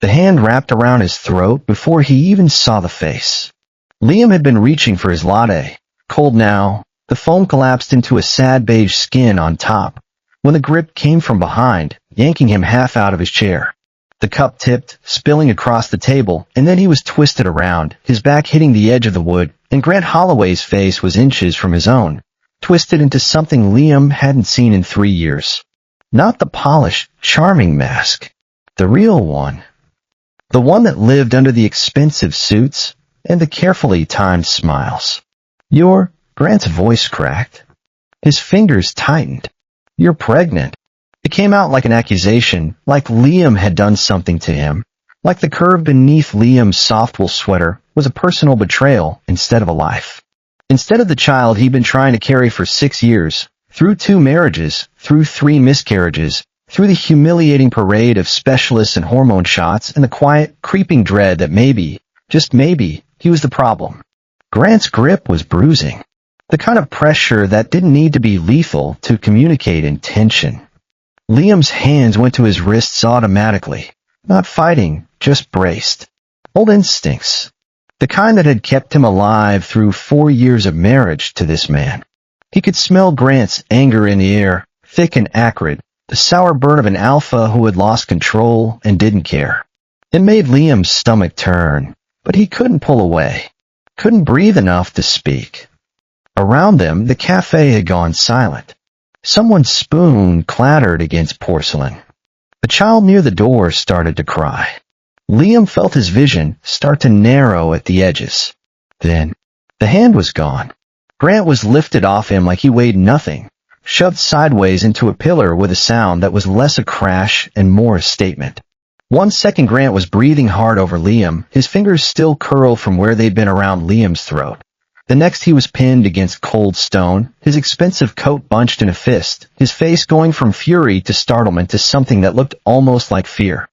The hand wrapped around his throat before he even saw the face. Liam had been reaching for his latte. Cold now, the foam collapsed into a sad beige skin on top, when the grip came from behind, yanking him half out of his chair. The cup tipped, spilling across the table, and then he was twisted around, his back hitting the edge of the wood, and Grant Holloway's face was inches from his own, twisted into something Liam hadn't seen in 3 years. Not the polished, charming mask. The real one. The one that lived under the expensive suits and the carefully timed smiles. Grant's voice cracked. His fingers tightened. You're pregnant. It came out like an accusation, like Liam had done something to him, like the curve beneath Liam's soft wool sweater was a personal betrayal instead of a life. Instead of the child he'd been trying to carry for 6 years, through 2 marriages, through 3 miscarriages, through the humiliating parade of specialists and hormone shots and the quiet, creeping dread that maybe, just maybe, he was the problem. Grant's grip was bruising. The kind of pressure that didn't need to be lethal to communicate intention. Liam's hands went to his wrists automatically, not fighting, just braced. Old instincts. The kind that had kept him alive through 4 years of marriage to this man. He could smell Grant's anger in the air, thick and acrid, the sour burn of an alpha who had lost control and didn't care. It made Liam's stomach turn, but he couldn't pull away. Couldn't breathe enough to speak. Around them, the cafe had gone silent. Someone's spoon clattered against porcelain. The child near the door started to cry. Liam felt his vision start to narrow at the edges. Then, the hand was gone. Grant was lifted off him like he weighed nothing, shoved sideways into a pillar with a sound that was less a crash and more a statement. 1 second Grant was breathing hard over Liam, his fingers still curled from where they'd been around Liam's throat. The next he was pinned against cold stone, his expensive coat bunched in a fist, his face going from fury to startlement to something that looked almost like fear.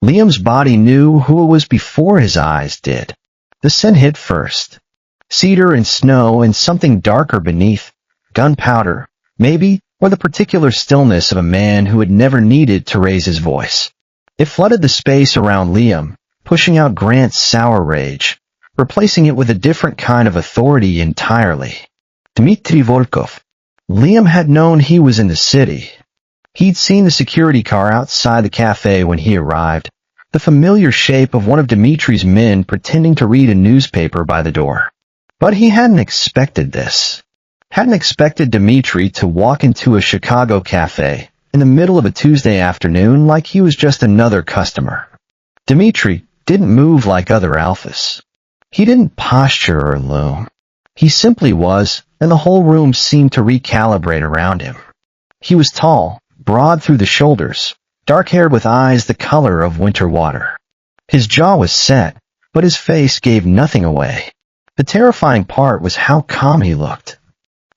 Liam's body knew who it was before his eyes did. The scent hit first. Cedar and snow and something darker beneath. Gunpowder, maybe, or the particular stillness of a man who had never needed to raise his voice. It flooded the space around Liam, pushing out Grant's sour rage, replacing it with a different kind of authority entirely. Dmitry Volkov. Liam had known he was in the city. He'd seen the security car outside the cafe when he arrived, the familiar shape of one of Dmitry's men pretending to read a newspaper by the door. But he hadn't expected this. Hadn't expected Dmitry to walk into a Chicago cafe in the middle of a Tuesday afternoon like he was just another customer. Dmitry didn't move like other alphas. He didn't posture or loom. He simply was, and the whole room seemed to recalibrate around him. He was tall, broad through the shoulders, dark-haired with eyes the color of winter water. His jaw was set, but his face gave nothing away. The terrifying part was how calm he looked.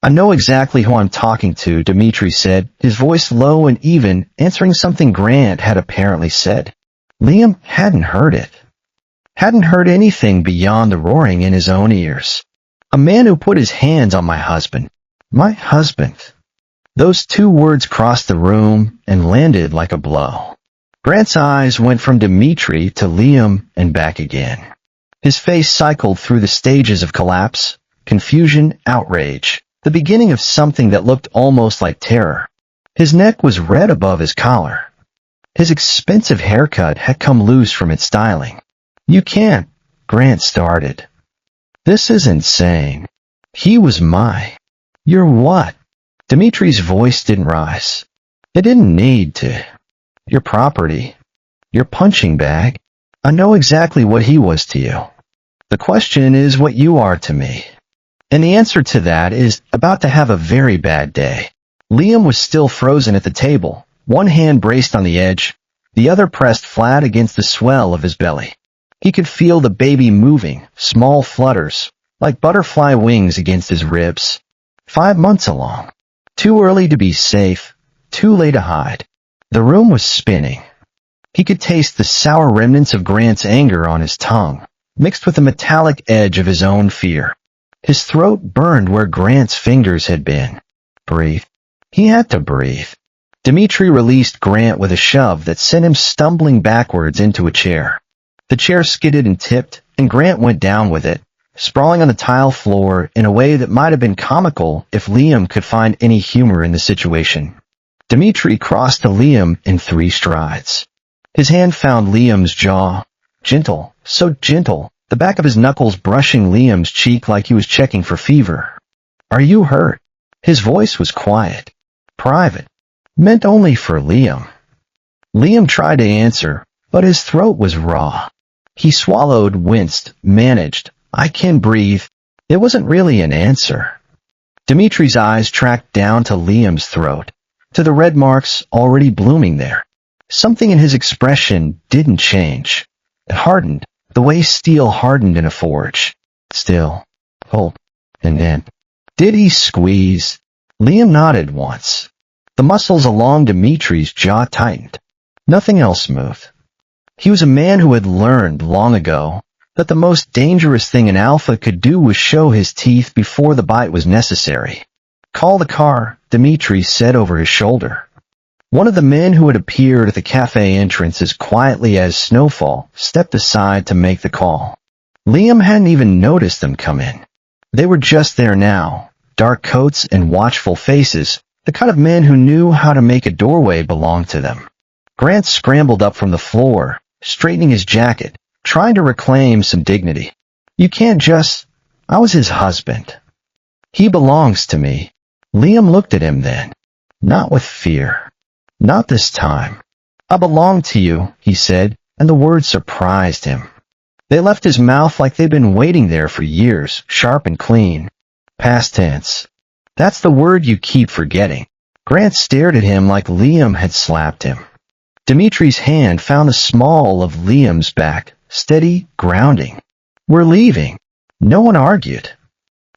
I know exactly who I'm talking to, Dmitry said, his voice low and even, answering something Grant had apparently said. Liam hadn't heard it. Hadn't heard anything beyond the roaring in his own ears. A man who put his hands on my husband. My husband. Those 2 words crossed the room and landed like a blow. Grant's eyes went from Dmitry to Liam and back again. His face cycled through the stages of collapse, confusion, outrage, the beginning of something that looked almost like terror. His neck was red above his collar. His expensive haircut had come loose from its styling. You can't, Grant started. This is insane. He was my. You're what? Dmitry's voice didn't rise. It didn't need to. Your property. Your punching bag. I know exactly what he was to you. The question is what you are to me. And the answer to that is about to have a very bad day. Liam was still frozen at the table, one hand braced on the edge, the other pressed flat against the swell of his belly. He could feel the baby moving, small flutters, like butterfly wings against his ribs. 5 months along. Too early to be safe, too late to hide. The room was spinning. He could taste the sour remnants of Grant's anger on his tongue, mixed with the metallic edge of his own fear. His throat burned where Grant's fingers had been. Breathe. He had to breathe. Dimitri released Grant with a shove that sent him stumbling backwards into a chair. The chair skidded and tipped, and Grant went down with it, sprawling on the tile floor in a way that might have been comical if Liam could find any humor in the situation. Dimitri crossed to Liam in 3 strides. His hand found Liam's jaw. Gentle, so gentle, the back of his knuckles brushing Liam's cheek like he was checking for fever. "Are you hurt?" His voice was quiet, private, meant only for Liam. Liam tried to answer, but his throat was raw. He swallowed, winced, managed, "I can breathe." It wasn't really an answer. Dimitri's eyes tracked down to Liam's throat, to the red marks already blooming there. Something in his expression didn't change. It hardened, the way steel hardened in a forge. Still, cold, and then. Did he squeeze? Liam nodded once. The muscles along Dimitri's jaw tightened. Nothing else moved. He was a man who had learned long ago that the most dangerous thing an alpha could do was show his teeth before the bite was necessary. "Call the car," Dimitri said over his shoulder. One of the men who had appeared at the cafe entrance as quietly as Snowfall stepped aside to make the call. Liam hadn't even noticed them come in. They were just there now, dark coats and watchful faces, the kind of men who knew how to make a doorway belong to them. Grant scrambled up from the floor, straightening his jacket, trying to reclaim some dignity. "You can't just... I was his husband. He belongs to me." Liam looked at him then, not with fear. "Not this time." "I belong to you," he said, and the word surprised him. They left his mouth like they'd been waiting there for years, sharp and clean. Past tense. That's the word you keep forgetting. Grant stared at him like Liam had slapped him. Dimitri's hand found the small of Liam's back, steady, grounding. "We're leaving." No one argued.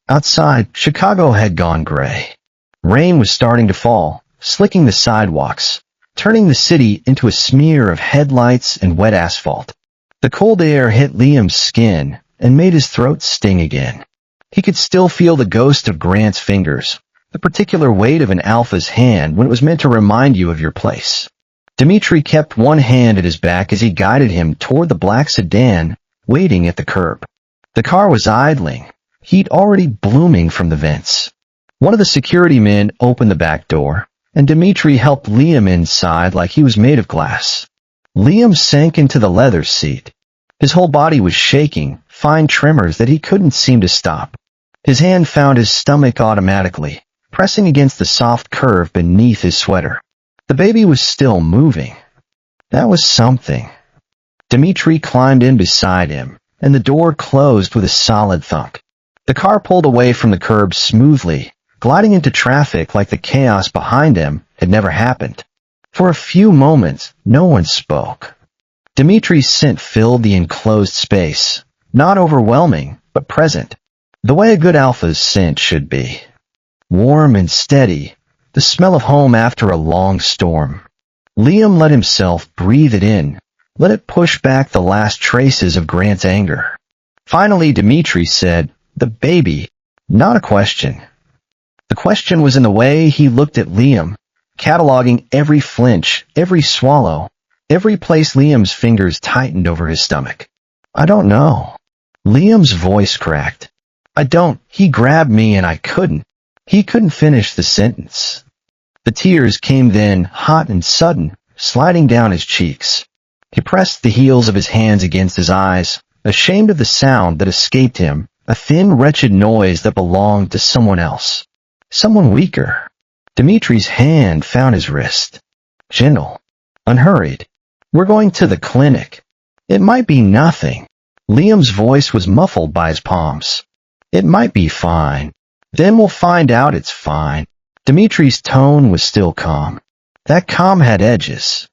Outside, Chicago had gone gray. Rain was starting to fall, slicking the sidewalks, turning the city into a smear of headlights and wet asphalt. The cold air hit Liam's skin and made his throat sting again. He could still feel the ghost of Grant's fingers, the particular weight of an alpha's hand when it was meant to remind you of your place. Dimitri kept one hand at his back as he guided him toward the black sedan waiting at the curb. The car was idling, heat already blooming from the vents. One of the security men opened the back door, and Dimitri helped Liam inside like he was made of glass. Liam sank into the leather seat. His whole body was shaking, fine tremors that he couldn't seem to stop. His hand found his stomach automatically, pressing against the soft curve beneath his sweater. The baby was still moving. That was something. Dimitri climbed in beside him, and the door closed with a solid thunk. The car pulled away from the curb smoothly, gliding into traffic like the chaos behind him had never happened. For a few moments, no one spoke. Dimitri's scent filled the enclosed space, not overwhelming, but present, the way a good alpha's scent should be. Warm and steady, the smell of home after a long storm. Liam let himself breathe it in, let it push back the last traces of Grant's anger. Finally, Dimitri said, "The baby," not a question. The question was in the way he looked at Liam, cataloging every flinch, every swallow, every place Liam's fingers tightened over his stomach. "I don't know." Liam's voice cracked. "I don't." He grabbed me and I couldn't. He couldn't finish the sentence. The tears came then, hot and sudden, sliding down his cheeks. He pressed the heels of his hands against his eyes, ashamed of the sound that escaped him, a thin, wretched noise that belonged to someone else. Someone weaker. Dimitri's hand found his wrist. Gentle. Unhurried. "We're going to the clinic. It might be nothing." Liam's voice was muffled by his palms. "It might be fine. Then we'll find out it's fine." Dimitri's tone was still calm. That calm had edges.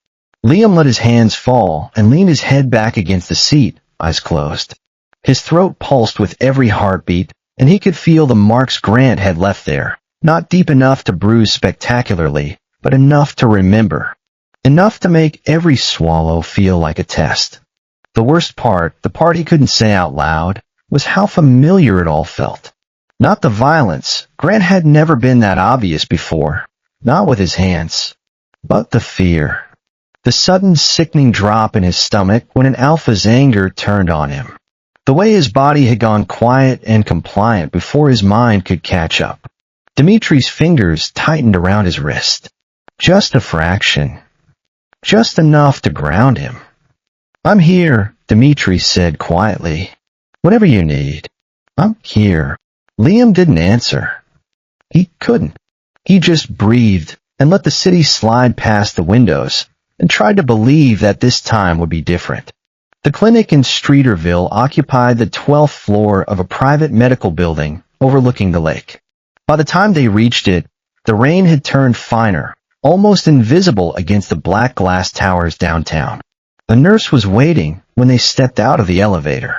Liam let his hands fall and leaned his head back against the seat, eyes closed. His throat pulsed with every heartbeat, and he could feel the marks Grant had left there. Not deep enough to bruise spectacularly, but enough to remember. Enough to make every swallow feel like a test. The worst part, the part he couldn't say out loud, was how familiar it all felt. Not the violence. Grant had never been that obvious before. Not with his hands. But the fear. The sudden sickening drop in his stomach when an alpha's anger turned on him. The way his body had gone quiet and compliant before his mind could catch up. Dimitri's fingers tightened around his wrist. Just a fraction. Just enough to ground him. "I'm here," Dimitri said quietly. "Whatever you need. I'm here." Liam didn't answer. He couldn't. He just breathed and let the city slide past the windows and tried to believe that this time would be different. The clinic in Streeterville occupied the 12th floor of a private medical building overlooking the lake. By the time they reached it, the rain had turned finer, almost invisible against the black glass towers downtown. A nurse was waiting when they stepped out of the elevator.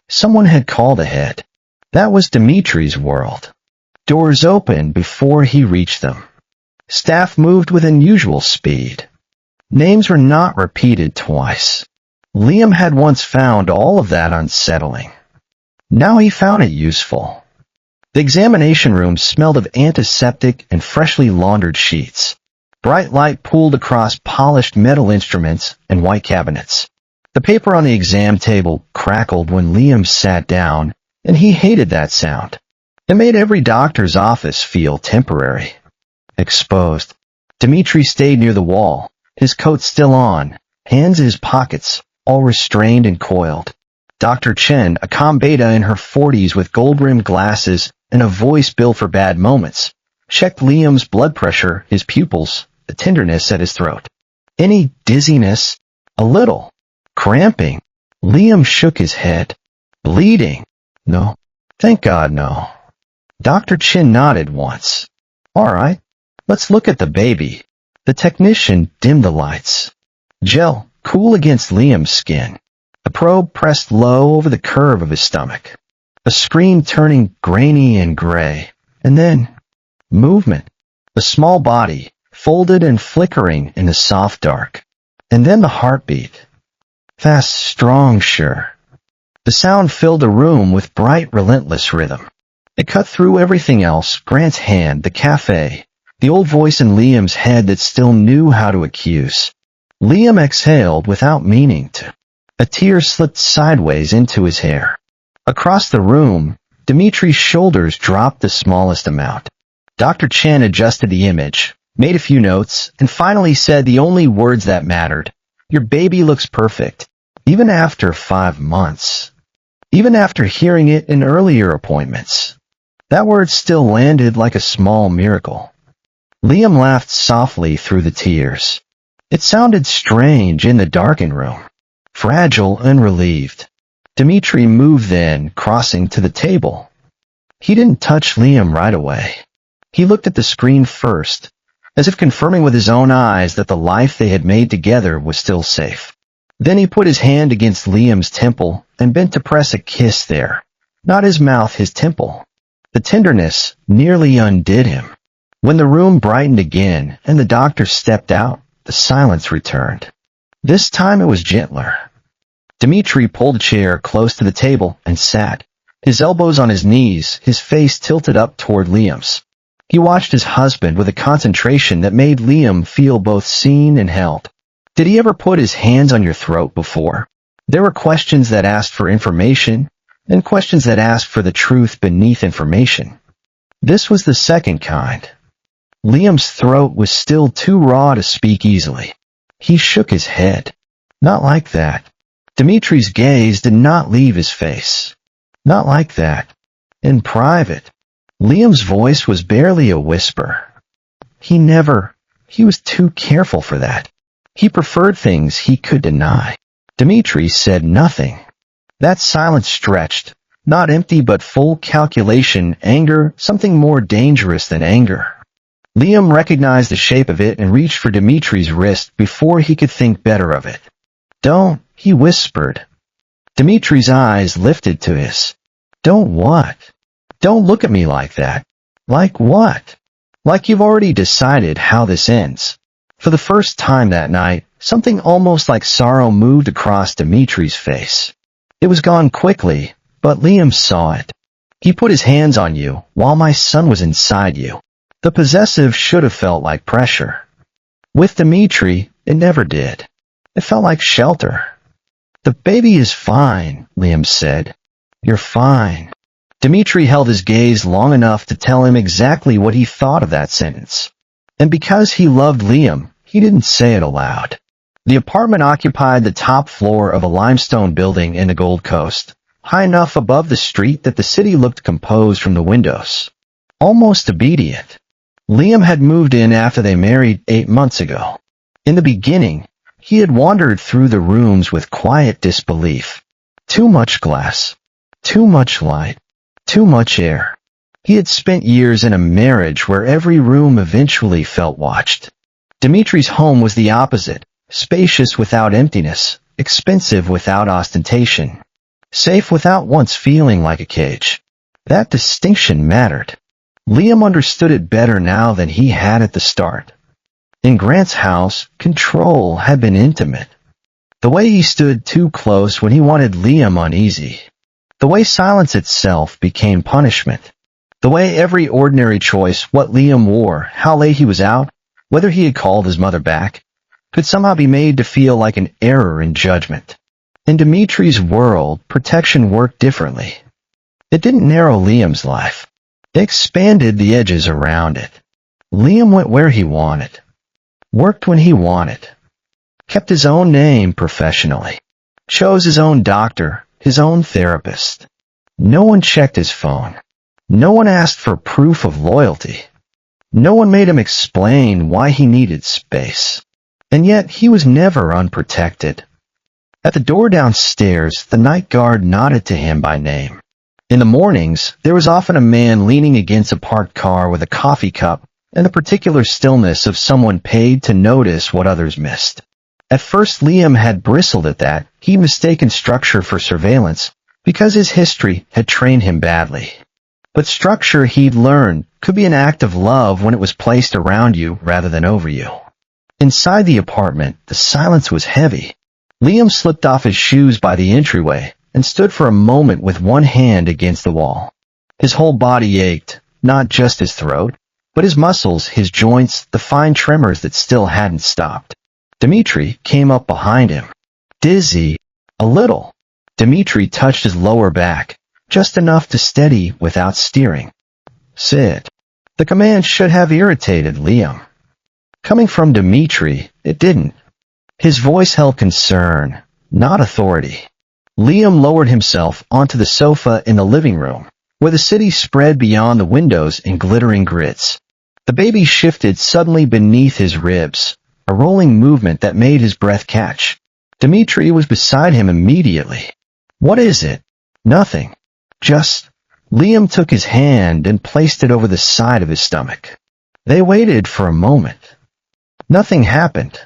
Someone had called ahead. That was Dimitri's world. Doors opened before he reached them. Staff moved with unusual speed. Names were not repeated twice. Liam had once found all of that unsettling. Now he found it useful. The examination room smelled of antiseptic and freshly laundered sheets. Bright light pooled across polished metal instruments and white cabinets. The paper on the exam table crackled when Liam sat down, and he hated that sound. It made every doctor's office feel temporary. Exposed. Dimitri stayed near the wall, his coat still on, hands in his pockets, all restrained and coiled. Dr. Chen, a calm beta in her 40s with gold-rimmed glasses and a voice built for bad moments, checked Liam's blood pressure, his pupils, the tenderness at his throat. Any dizziness? A little. Cramping? Liam shook his head. Bleeding? No. Thank God, no. Dr. Chen nodded once. All right, let's look at the baby. The technician dimmed the lights. Gel, cool against Liam's skin. The probe pressed low over the curve of his stomach. A screen turning grainy and gray. And then, movement. The small body, folded and flickering in the soft dark. And then the heartbeat. Fast, strong, sure. The sound filled the room with bright, relentless rhythm. It cut through everything else, Grant's hand, the cafe, the old voice in Liam's head that still knew how to accuse. Liam exhaled without meaning to. A tear slipped sideways into his hair. Across the room, Dimitri's shoulders dropped the smallest amount. Dr. Chen adjusted the image, made a few notes, and finally said the only words that mattered. Your baby looks perfect, even after 5 months. Even after hearing it in earlier appointments. That word still landed like a small miracle. Liam laughed softly through the tears. It sounded strange in the darkened room. Fragile and relieved. Dimitri moved then, crossing to the table. He didn't touch Liam right away. He looked at the screen first, as if confirming with his own eyes that the life they had made together was still safe. Then he put his hand against Liam's temple and bent to press a kiss there. Not his mouth, his temple. The tenderness nearly undid him. When the room brightened again and the doctor stepped out, the silence returned. This time it was gentler. Dimitri pulled a chair close to the table and sat, his elbows on his knees, his face tilted up toward Liam's. He watched his husband with a concentration that made Liam feel both seen and held. Did he ever put his hands on your throat before? There were questions that asked for information, and questions that asked for the truth beneath information. This was the second kind. Liam's throat was still too raw to speak easily. He shook his head. Not like that. Dimitri's gaze did not leave his face. Not like that. In private. Liam's voice was barely a whisper. He was too careful for that. He preferred things he could deny. Dimitri said nothing. That silence stretched, not empty but full calculation, anger, something more dangerous than anger. Liam recognized the shape of it and reached for Dimitri's wrist before he could think better of it. Don't, he whispered. Dimitri's eyes lifted to his. Don't what? Don't look at me like that. Like what? Like you've already decided how this ends. For the first time that night, something almost like sorrow moved across Dimitri's face. It was gone quickly, but Liam saw it. He put his hands on you while my son was inside you. The possessive should have felt like pressure. With Dimitri, it never did. It felt like shelter. "The baby is fine," Liam said. "You're fine." Dimitri held his gaze long enough to tell him exactly what he thought of that sentence. And because he loved Liam, he didn't say it aloud. The apartment occupied the top floor of a limestone building in the Gold Coast, high enough above the street that the city looked composed from the windows. Almost obedient. Liam had moved in after they married 8 months ago. In the beginning, he had wandered through the rooms with quiet disbelief. Too much glass. Too much light. Too much air. He had spent years in a marriage where every room eventually felt watched. Dimitri's home was the opposite, spacious without emptiness, expensive without ostentation, safe without once feeling like a cage. That distinction mattered. Liam understood it better now than he had at the start. In Grant's house, control had been intimate. The way he stood too close when he wanted Liam uneasy. The way silence itself became punishment. The way every ordinary choice, what Liam wore, how late he was out, whether he had called his mother back, could somehow be made to feel like an error in judgment. In Dimitri's world, protection worked differently. It didn't narrow Liam's life. It expanded the edges around it. Liam went where he wanted. Worked when he wanted. Kept his own name professionally. Chose his own doctor, his own therapist. No one checked his phone. No one asked for proof of loyalty. No one made him explain why he needed space. And yet he was never unprotected. At the door downstairs, the night guard nodded to him by name. In the mornings, there was often a man leaning against a parked car with a coffee cup and the particular stillness of someone paid to notice what others missed. At first Liam had bristled at that. He'd mistaken structure for surveillance because his history had trained him badly. But structure, he'd learned, could be an act of love when it was placed around you rather than over you. Inside the apartment, the silence was heavy. Liam slipped off his shoes by the entryway and stood for a moment with one hand against the wall. His whole body ached, not just his throat, but his muscles, his joints, the fine tremors that still hadn't stopped. Dimitri came up behind him. Dizzy, a little. Dimitri touched his lower back, just enough to steady without steering. "Sit." The command should have irritated Liam. Coming from Dimitri, it didn't. His voice held concern, not authority. Liam lowered himself onto the sofa in the living room, where the city spread beyond the windows in glittering grids. The baby shifted suddenly beneath his ribs, a rolling movement that made his breath catch. Dimitri was beside him immediately. "What is it?" "Nothing. Just..." Liam took his hand and placed it over the side of his stomach. They waited for a moment. Nothing happened.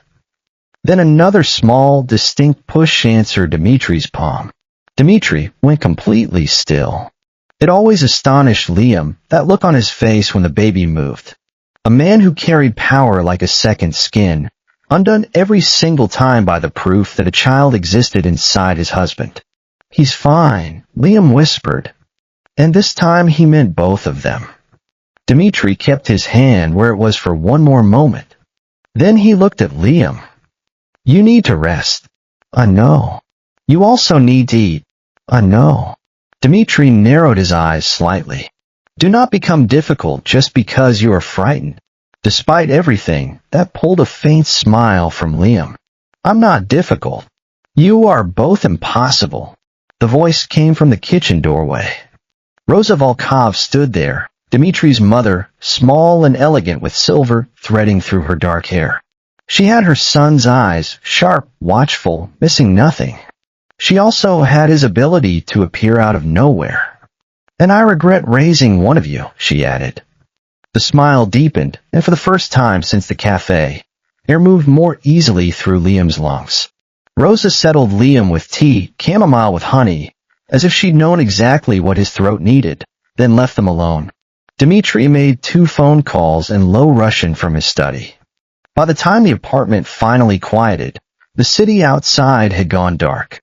Then another small, distinct push answered Dimitri's palm. Dimitri went completely still. It always astonished Liam, that look on his face when the baby moved. A man who carried power like a second skin, undone every single time by the proof that a child existed inside his husband. "He's fine," Liam whispered. And this time he meant both of them. Dimitri kept his hand where it was for one more moment. Then he looked at Liam. "You need to rest." "I know." "You also need to eat." "I know." Dimitri narrowed his eyes slightly. "Do not become difficult just because you are frightened." Despite everything, that pulled a faint smile from Liam. "I'm not difficult. You are both impossible." The voice came from the kitchen doorway. Rosa Volkov stood there, Dimitri's mother, small and elegant with silver threading through her dark hair. She had her son's eyes, sharp, watchful, missing nothing. She also had his ability to appear out of nowhere. "And I regret raising one of you," she added. The smile deepened, and for the first time since the cafe, air moved more easily through Liam's lungs. Rosa settled Liam with tea, chamomile with honey, as if she'd known exactly what his throat needed, then left them alone. Dimitri made 2 phone calls in low Russian from his study. By the time the apartment finally quieted, the city outside had gone dark.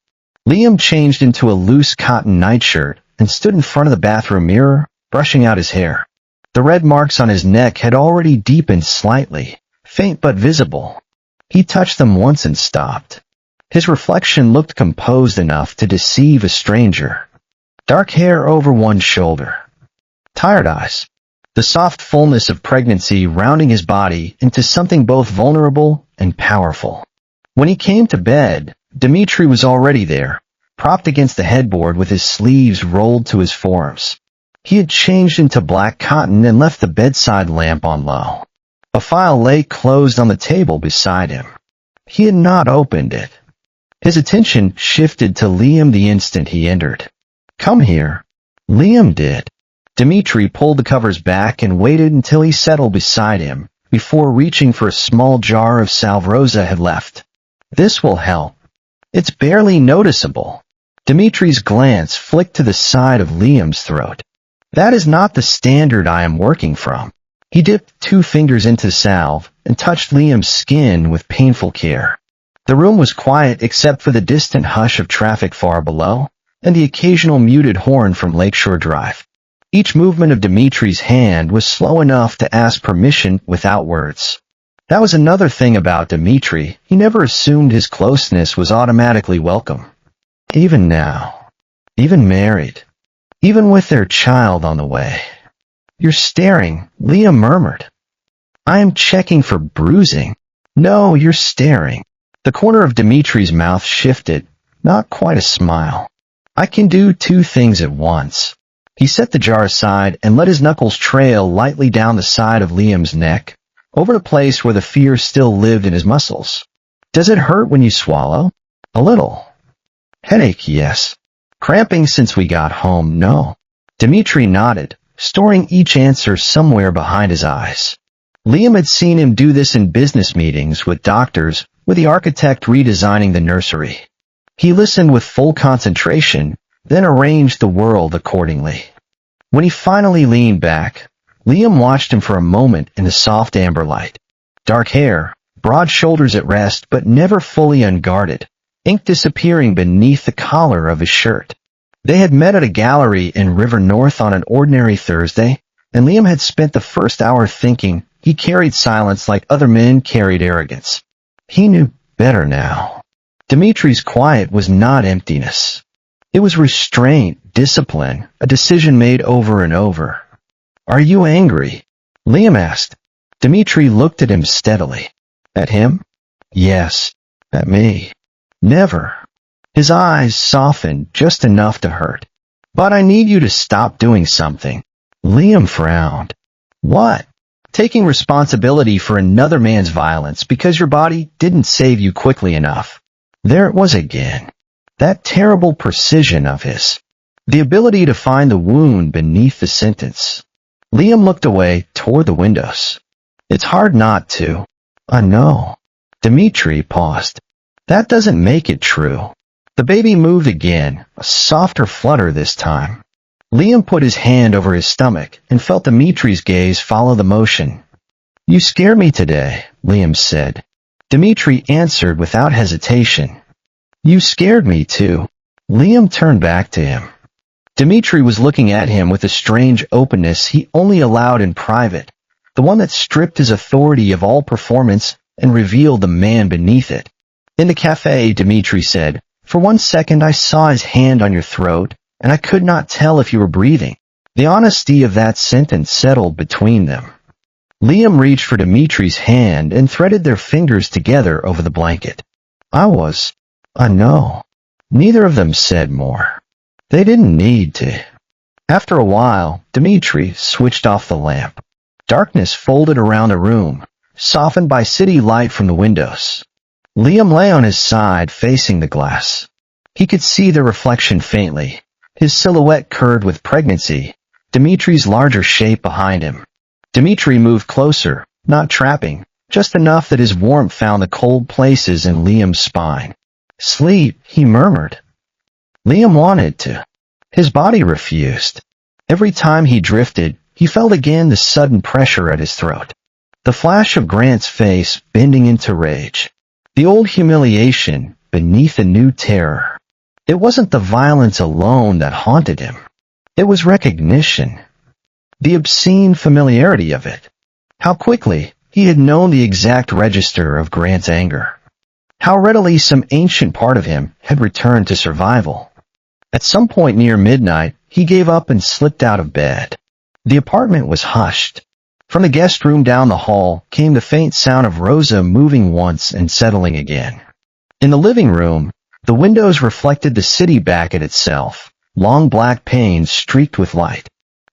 Liam changed into a loose cotton nightshirt and stood in front of the bathroom mirror, brushing out his hair. The red marks on his neck had already deepened slightly, faint but visible. He touched them once and stopped. His reflection looked composed enough to deceive a stranger. Dark hair over one shoulder. Tired eyes. The soft fullness of pregnancy rounding his body into something both vulnerable and powerful. When he came to bed, Dmitri was already there, propped against the headboard with his sleeves rolled to his forearms. He had changed into black cotton and left the bedside lamp on low. A file lay closed on the table beside him. He had not opened it. His attention shifted to Liam the instant he entered. "Come here." Liam did. Dmitri pulled the covers back and waited until he settled beside him, before reaching for a small jar of salve Rosa had left. "This will help. It's barely noticeable." Dmitri's glance flicked to the side of Liam's throat. "That is not the standard I am working from." He dipped 2 fingers into the salve and touched Liam's skin with painful care. The room was quiet except for the distant hush of traffic far below and the occasional muted horn from Lakeshore Drive. Each movement of Dmitri's hand was slow enough to ask permission without words. That was another thing about Dmitri. He never assumed his closeness was automatically welcome. Even now. Even married. Even with their child on the way. "You're staring," Liam murmured. "I am checking for bruising." "No, you're staring." The corner of Dmitri's mouth shifted, not quite a smile. "I can do 2 things at once." He set the jar aside and let his knuckles trail lightly down the side of Liam's neck, over the place where the fear still lived in his muscles. "Does it hurt when you swallow?" "A little." "Headache, yes." "Cramping since we got home, no." Dmitri nodded, storing each answer somewhere behind his eyes. Liam had seen him do this in business meetings with doctors, with the architect redesigning the nursery. He listened with full concentration, then arranged the world accordingly. When he finally leaned back, Liam watched him for a moment in the soft amber light. Dark hair, broad shoulders at rest but never fully unguarded, ink disappearing beneath the collar of his shirt. They had met at a gallery in River North on an ordinary Thursday, and Liam had spent the first hour thinking he carried silence like other men carried arrogance. He knew better now. Dmitri's quiet was not emptiness. It was restraint, discipline, a decision made over and over. "Are you angry?" Liam asked. Dmitri looked at him steadily. "At him?" "Yes. At me." "Never." His eyes softened just enough to hurt. "But I need you to stop doing something." Liam frowned. "What?" "Taking responsibility for another man's violence because your body didn't save you quickly enough." There it was again. That terrible precision of his. The ability to find the wound beneath the sentence. Liam looked away toward the windows. "It's hard not to." "I know." Dmitri paused. "That doesn't make it true." The baby moved again, a softer flutter this time. Liam put his hand over his stomach and felt Dmitri's gaze follow the motion. "You scared me today," Liam said. Dmitri answered without hesitation. "You scared me too." Liam turned back to him. Dmitri was looking at him with a strange openness he only allowed in private, the one that stripped his authority of all performance and revealed the man beneath it. "In the cafe," Dmitri said, "for 1 second I saw his hand on your throat, and I could not tell if you were breathing." The honesty of that sentence settled between them. Liam reached for Dmitri's hand and threaded their fingers together over the blanket. "I know." Neither of them said more. They didn't need to. After a while, Dmitri switched off the lamp. Darkness folded around the room, softened by city light from the windows. Liam lay on his side facing the glass. He could see the reflection faintly, his silhouette curved with pregnancy, Dmitri's larger shape behind him. Dmitri moved closer, not trapping, just enough that his warmth found the cold places in Liam's spine. "Sleep," he murmured. Liam wanted to. His body refused. Every time he drifted, he felt again the sudden pressure at his throat. The flash of Grant's face bending into rage. The old humiliation beneath a new terror. It wasn't the violence alone that haunted him. It was recognition. The obscene familiarity of it. How quickly, He had known the exact register of Grant's anger. How readily some ancient part of him had returned to survival. At some point near midnight, he gave up and slipped out of bed. The apartment was hushed. From the guest room down the hall came the faint sound of Rosa moving once and settling again. In the living room, the windows reflected the city back at itself, long black panes streaked with light.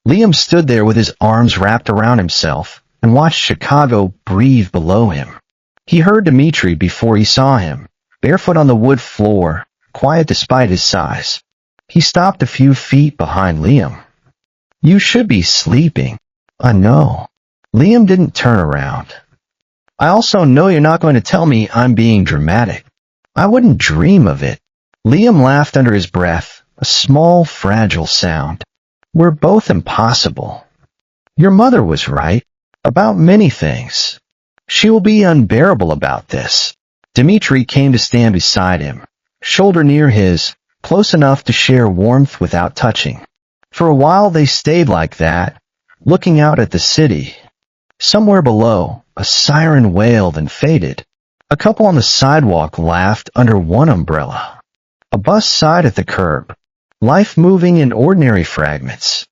Liam stood there with his arms wrapped around himself and watched Chicago breathe below him. He heard Dimitri before he saw him, barefoot on the wood floor, quiet despite his size. He stopped a few feet behind Liam. "You should be sleeping." "I know." Liam didn't turn around. "I also know you're not going to tell me I'm being dramatic." "I wouldn't dream of it." Liam laughed under his breath, a small, fragile sound. "We're both impossible. Your mother was right. About many things. She will be unbearable about this." Dimitri came to stand beside him, shoulder near his, close enough to share warmth without touching. For a while they stayed like that, looking out at the city. Somewhere below, a siren wailed and faded. A couple on the sidewalk laughed under one umbrella. A bus sighed at the curb, life moving in ordinary fragments.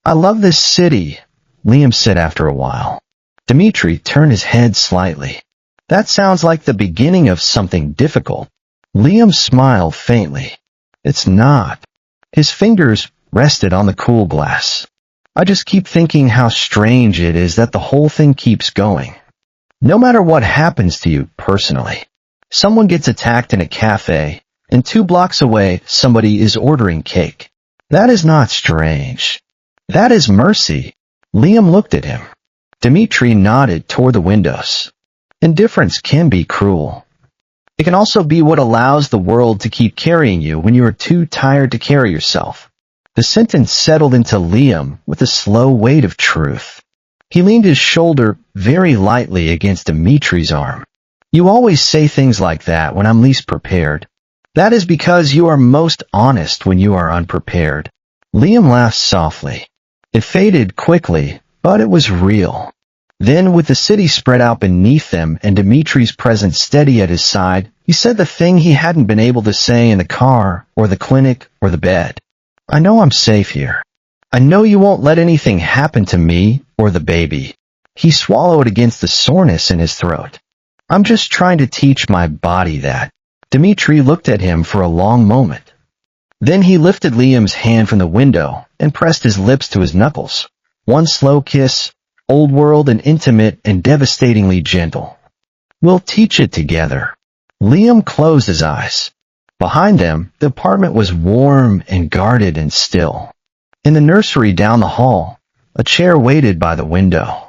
"I love this city," Liam said after a while. Dimitri turned his head slightly. "That sounds like the beginning of something difficult." Liam smiled faintly. "It's not." His fingers rested on the cool glass. "I just keep thinking how strange it is that the whole thing keeps going. No matter what happens to you personally. Someone gets attacked in a cafe, and 2 blocks away somebody is ordering cake. That is not strange. That is mercy." Liam looked at him. Dimitri nodded toward the windows. "Indifference can be cruel. It can also be what allows the world to keep carrying you when you are too tired to carry yourself." The sentence settled into Liam with a slow weight of truth. He leaned his shoulder very lightly against Dimitri's arm. "You always say things like that when I'm least prepared. That is because you are most honest when you are unprepared." Liam laughed softly. It faded quickly, but it was real. Then, with the city spread out beneath them and Dimitri's presence steady at his side, he said the thing he hadn't been able to say in the car, or the clinic, or the bed. "I know I'm safe here. I know you won't let anything happen to me or the baby." He swallowed against the soreness in his throat. "I'm just trying to teach my body that." Dimitri looked at him for a long moment. Then he lifted Liam's hand from the window and pressed his lips to his knuckles. One slow kiss, old world and intimate and devastatingly gentle. "We'll teach it together." Liam closed his eyes. Behind them, the apartment was warm and guarded and still. In the nursery down the hall, a chair waited by the window.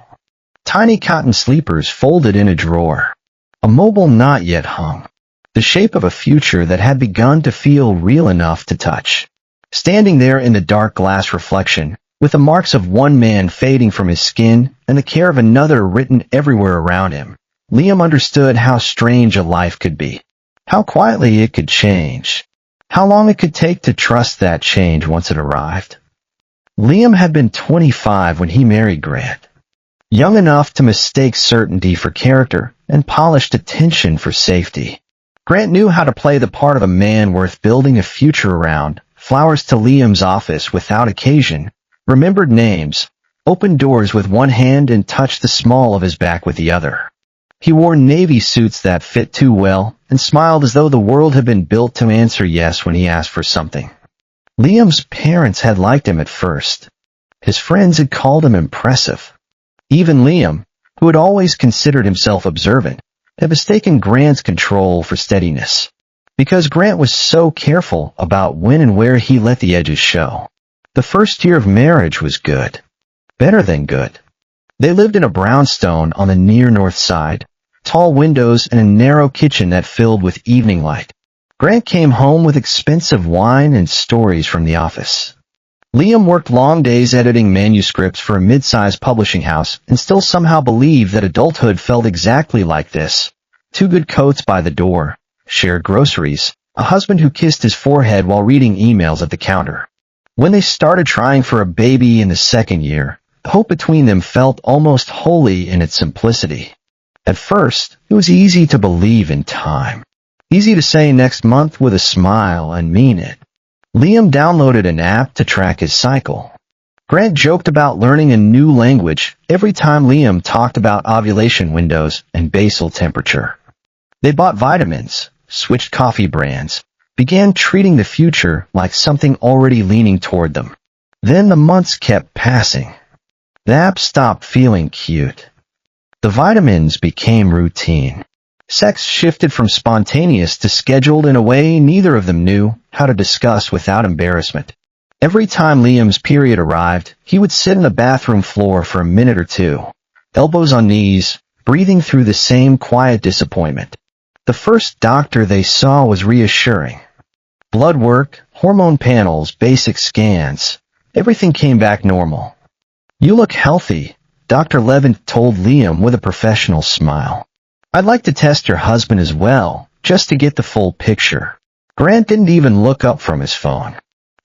Tiny cotton sleepers folded in a drawer. A mobile not yet hung. The shape of a future that had begun to feel real enough to touch. Standing there in the dark glass reflection, with the marks of one man fading from his skin and the care of another written everywhere around him, Liam understood how strange a life could be. How quietly it could change. How long it could take to trust that change once it arrived. Liam had been 25 when he married Grant. Young enough to mistake certainty for character and polished attention for safety. Grant knew how to play the part of a man worth building a future around. Flowers to Liam's office without occasion, remembered names, opened doors with one hand and touched the small of his back with the other. He wore navy suits that fit too well and smiled as though the world had been built to answer yes when he asked for something. Liam's parents had liked him at first. His friends had called him impressive. Even Liam, who had always considered himself observant, had mistaken Grant's control for steadiness. Because Grant was so careful about when and where he let the edges show. The first year of marriage was good. Better than good. They lived in a brownstone on the near north side, tall windows and a narrow kitchen that filled with evening light. Grant came home with expensive wine and stories from the office. Liam worked long days editing manuscripts for a mid-sized publishing house and still somehow believed that adulthood felt exactly like this. 2 good coats by the door, shared groceries, a husband who kissed his forehead while reading emails at the counter. When they started trying for a baby in the second year, the hope between them felt almost holy in its simplicity. At first, it was easy to believe in time. Easy to say next month with a smile and mean it. Liam downloaded an app to track his cycle. Grant joked about learning a new language every time Liam talked about ovulation windows and basal temperature. They bought vitamins, switched coffee brands, began treating the future like something already leaning toward them. Then the months kept passing. The app stopped feeling cute. The vitamins became routine. Sex shifted from spontaneous to scheduled in a way neither of them knew how to discuss without embarrassment. Every time Liam's period arrived, he would sit on the bathroom floor for a minute or two, elbows on knees, breathing through the same quiet disappointment. The first doctor they saw was reassuring. Blood work, hormone panels, basic scans, everything came back normal. "You look healthy," Dr. Levin told Liam with a professional smile. "I'd like to test your husband as well, just to get the full picture." Grant didn't even look up from his phone.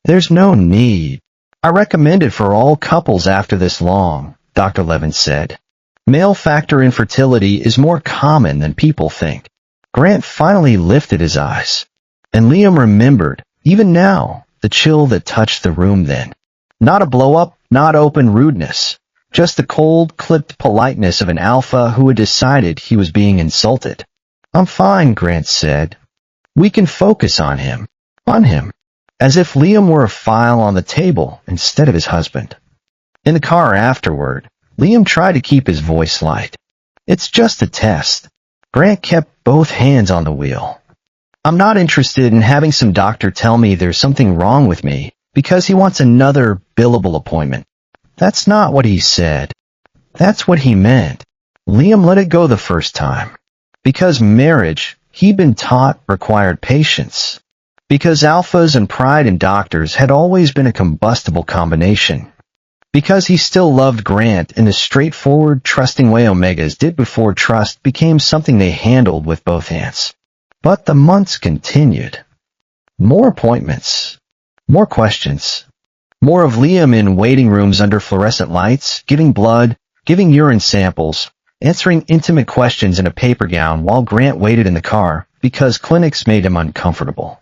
"There's no need. I recommend it for all couples after this long," Dr. Levin said. "Male factor infertility is more common than people think." Grant finally lifted his eyes. And Liam remembered, even now, the chill that touched the room then. Not a blow-up, not open rudeness. Just the cold, clipped politeness of an alpha who had decided he was being insulted. "I'm fine," Grant said. "We can focus on him." On him. As if Liam were a file on the table instead of his husband. In the car afterward, Liam tried to keep his voice light. "It's just a test." Grant kept both hands on the wheel. "I'm not interested in having some doctor tell me there's something wrong with me because he wants another billable appointment." That's not what he said. That's what he meant. Liam let it go the first time. Because marriage, he'd been taught, required patience. Because alphas and pride in doctors had always been a combustible combination. Because he still loved Grant in the straightforward, trusting way omegas did before trust became something they handled with both hands. But the months continued. More appointments. More questions. More of Liam in waiting rooms under fluorescent lights, giving blood, giving urine samples, answering intimate questions in a paper gown while Grant waited in the car because clinics made him uncomfortable.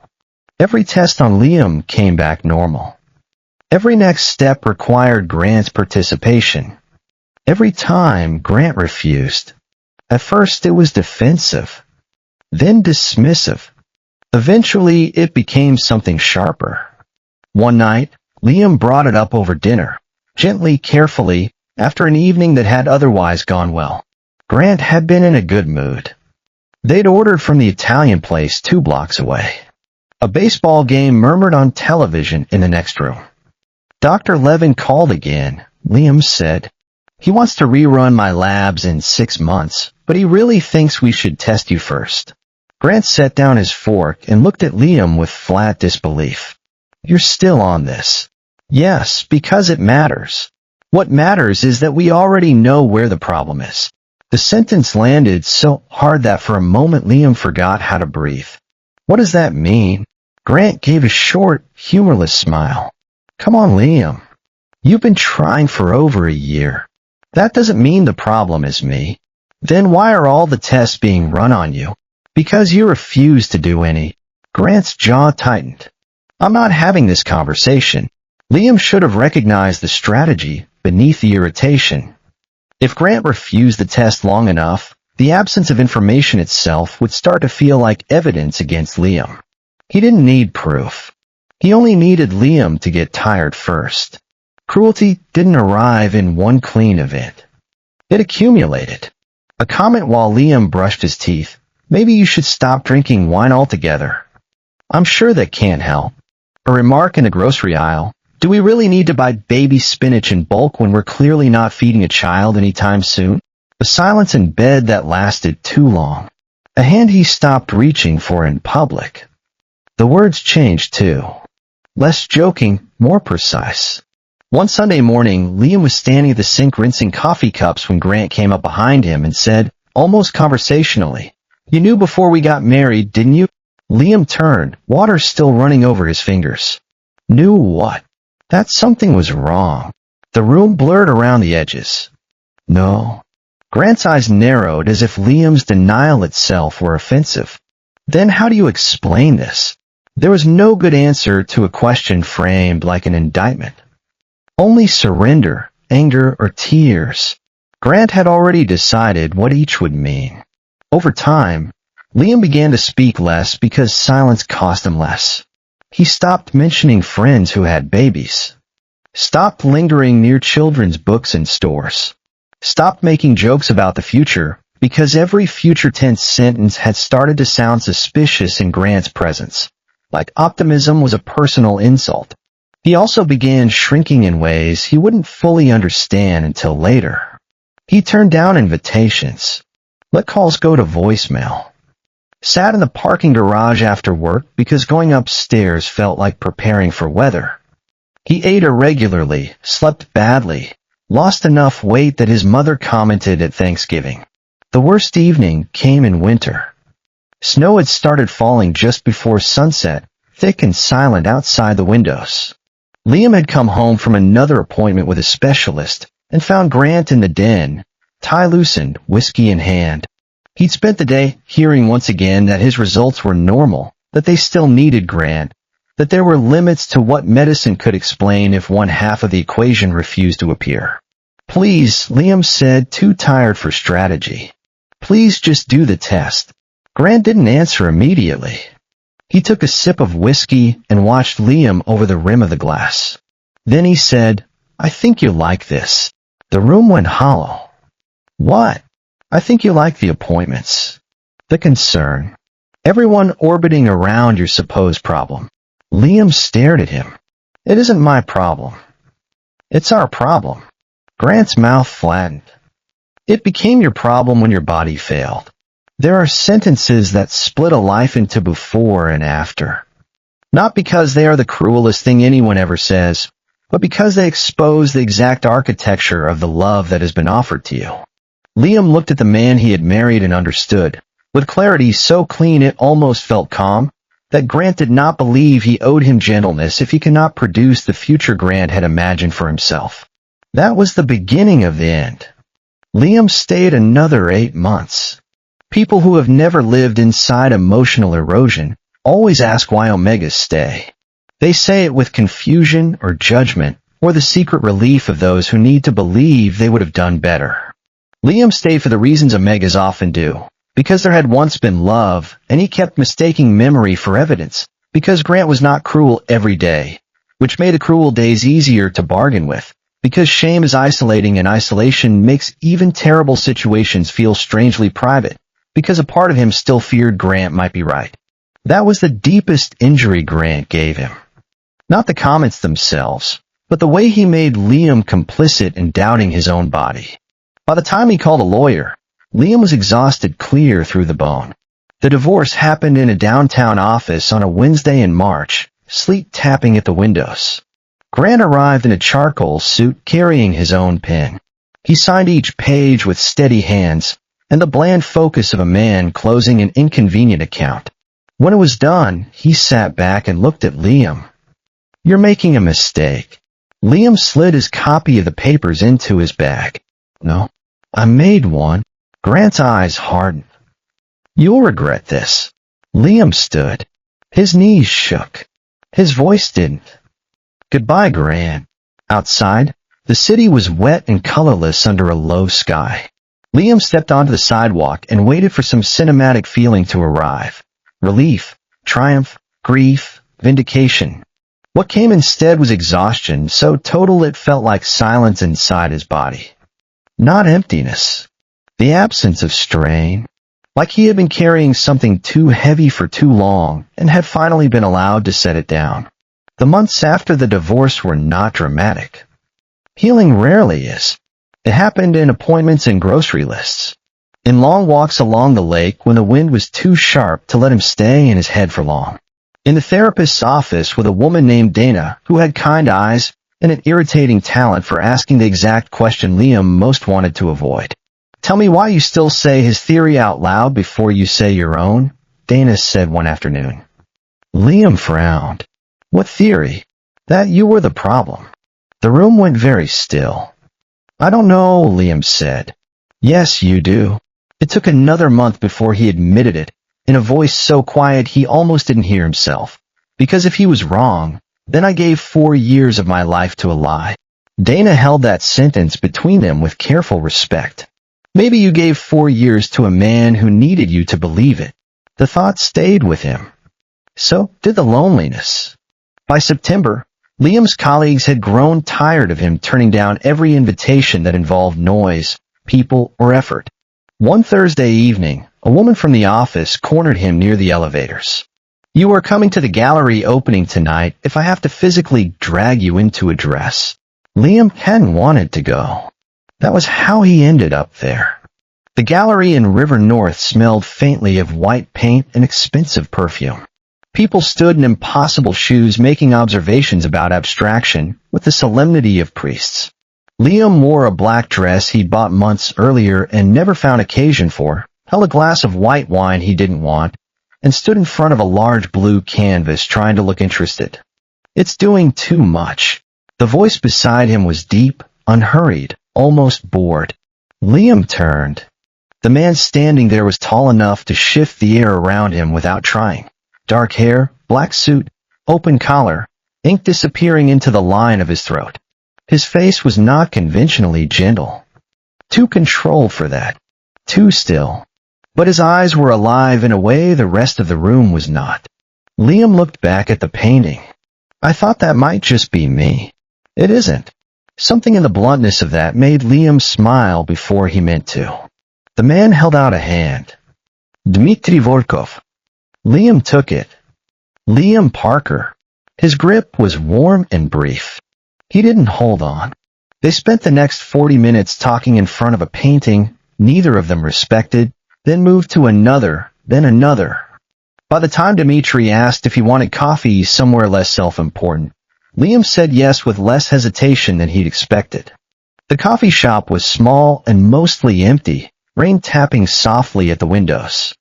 Every test on Liam came back normal. Every next step required Grant's participation. Every time, Grant refused. At first it was defensive, then dismissive. Eventually it became something sharper. One night, Liam brought it up over dinner, gently, carefully, after an evening that had otherwise gone well. Grant had been in a good mood. They'd ordered from the Italian place 2 blocks away. A baseball game murmured on television in the next room. Dr. Levin called again, Liam said. "He wants to rerun my labs in 6 months, but he really thinks we should test you first." Grant set down his fork and looked at Liam with flat disbelief. "You're still on this." "Yes, because it matters. What matters is that we already know where the problem is." The sentence landed so hard that for a moment Liam forgot how to breathe. "What does that mean?" Grant gave a short, humorless smile. "Come on, Liam. You've been trying for over a year. That doesn't mean the problem is me. Then why are all the tests being run on you? Because you refuse to do any." Grant's jaw tightened. "I'm not having this conversation." Liam should have recognized the strategy beneath the irritation. If Grant refused the test long enough, the absence of information itself would start to feel like evidence against Liam. He didn't need proof. He only needed Liam to get tired first. Cruelty didn't arrive in one clean event. It accumulated. A comment while Liam brushed his teeth. "Maybe you should stop drinking wine altogether." "I'm sure that can't help." A remark in the grocery aisle. "Do we really need to buy baby spinach in bulk when we're clearly not feeding a child anytime soon?" A silence in bed that lasted too long. A hand he stopped reaching for in public. The words changed too. Less joking, more precise. One Sunday morning, Liam was standing at the sink rinsing coffee cups when Grant came up behind him and said, almost conversationally, "You knew before we got married, didn't you?" Liam turned, water still running over his fingers. Knew what? That something was wrong. The room blurred around the edges. "No." Grant's eyes narrowed as if Liam's denial itself were offensive. Then how do you explain this? There was no good answer to a question framed like an indictment. Only surrender, anger, or tears. Grant had already decided what each would mean. Over time, Liam began to speak less because silence cost him less. He stopped mentioning friends who had babies. Stopped lingering near children's books in stores. Stopped making jokes about the future because every future tense sentence had started to sound suspicious in Grant's presence, like optimism was a personal insult. He also began shrinking in ways he wouldn't fully understand until later. He turned down invitations, let calls go to voicemail, sat in the parking garage after work because going upstairs felt like preparing for weather. He ate irregularly, slept badly, lost enough weight that his mother commented at Thanksgiving. The worst evening came in winter. Snow had started falling just before sunset, thick and silent outside the windows. Liam had come home from another appointment with a specialist and found Grant in the den, tie loosened, whiskey in hand. He'd spent the day hearing once again that his results were normal, that they still needed Grant, that there were limits to what medicine could explain if one half of the equation refused to appear. Please, Liam said, too tired for strategy. Please just do the test. Grant didn't answer immediately. He took a sip of whiskey and watched Liam over the rim of the glass. Then he said, "I think you'll like this." The room went hollow. What? I think you like the appointments. The concern. Everyone orbiting around your supposed problem. Liam stared at him. It isn't my problem. It's our problem. Grant's mouth flattened. It became your problem when your body failed. There are sentences that split a life into before and after. Not because they are the cruelest thing anyone ever says, but because they expose the exact architecture of the love that has been offered to you. Liam looked at the man he had married and understood, with clarity so clean it almost felt calm, that Grant did not believe he owed him gentleness if he could not produce the future Grant had imagined for himself. That was the beginning of the end. Liam stayed another 8 months. People who have never lived inside emotional erosion always ask why omegas stay. They say it with confusion or judgment, or the secret relief of those who need to believe they would have done better. Liam stayed for the reasons omegas often do, because there had once been love, and he kept mistaking memory for evidence, because Grant was not cruel every day, which made the cruel days easier to bargain with, because shame is isolating and isolation makes even terrible situations feel strangely private, because a part of him still feared Grant might be right. That was the deepest injury Grant gave him. Not the comments themselves, but the way he made Liam complicit in doubting his own body. By the time he called a lawyer, Liam was exhausted clear through the bone. The divorce happened in a downtown office on a Wednesday in March, sleet tapping at the windows. Grant arrived in a charcoal suit carrying his own pen. He signed each page with steady hands and the bland focus of a man closing an inconvenient account. When it was done, he sat back and looked at Liam. "You're making a mistake." Liam slid his copy of the papers into his bag. "No, I made one." Grant's eyes hardened. "You'll regret this." Liam stood. His knees shook. His voice didn't. "Goodbye, Grant." Outside, the city was wet and colorless under a low sky. Liam stepped onto the sidewalk and waited for some cinematic feeling to arrive. Relief, triumph, grief, vindication. What came instead was exhaustion, so total it felt like silence inside his body. Not emptiness. The absence of strain. Like he had been carrying something too heavy for too long and had finally been allowed to set it down. The months after the divorce were not dramatic. Healing rarely is. It happened in appointments and grocery lists. In long walks along the lake when the wind was too sharp to let him stay in his head for long. In the therapist's office with a woman named Dana who had kind eyes and an irritating talent for asking the exact question Liam most wanted to avoid. "Tell me why you still say his theory out loud before you say your own," Dana said one afternoon. Liam frowned. "What theory?" "That you were the problem." The room went very still. "I don't know," Liam said. Yes, you do. It took another month before he admitted it, in a voice so quiet he almost didn't hear himself. Because if he was wrong, then I gave 4 years of my life to a lie. Dana held that sentence between them with careful respect. Maybe you gave 4 years to a man who needed you to believe it. The thought stayed with him. So did the loneliness. By September, Liam's colleagues had grown tired of him turning down every invitation that involved noise, people, or effort. One Thursday evening, a woman from the office cornered him near the elevators. "You are coming to the gallery opening tonight if I have to physically drag you into a dress." Liam hadn't wanted to go. That was how he ended up there. The gallery in River North smelled faintly of white paint and expensive perfume. People stood in impossible shoes making observations about abstraction with the solemnity of priests. Liam wore a black dress he'd bought months earlier and never found occasion for, held a glass of white wine he didn't want, and stood in front of a large blue canvas trying to look interested. "It's doing too much." The voice beside him was deep, unhurried, almost bored. Liam turned. The man standing there was tall enough to shift the air around him without trying. Dark hair, black suit, open collar, ink disappearing into the line of his throat. His face was not conventionally gentle. Too controlled for that. Too still. But his eyes were alive in a way the rest of the room was not. Liam looked back at the painting. "I thought that might just be me." "It isn't." Something in the bluntness of that made Liam smile before he meant to. The man held out a hand. "Dmitri Volkov." Liam took it. Liam Parker. His grip was warm and brief. He didn't hold on. They spent the next 40 minutes talking in front of a painting neither of them respected, then moved to another, then another. By the time Dmitri asked if he wanted coffee somewhere less self-important, Liam said yes with less hesitation than he'd expected. The coffee shop was small and mostly empty, rain tapping softly at the windows.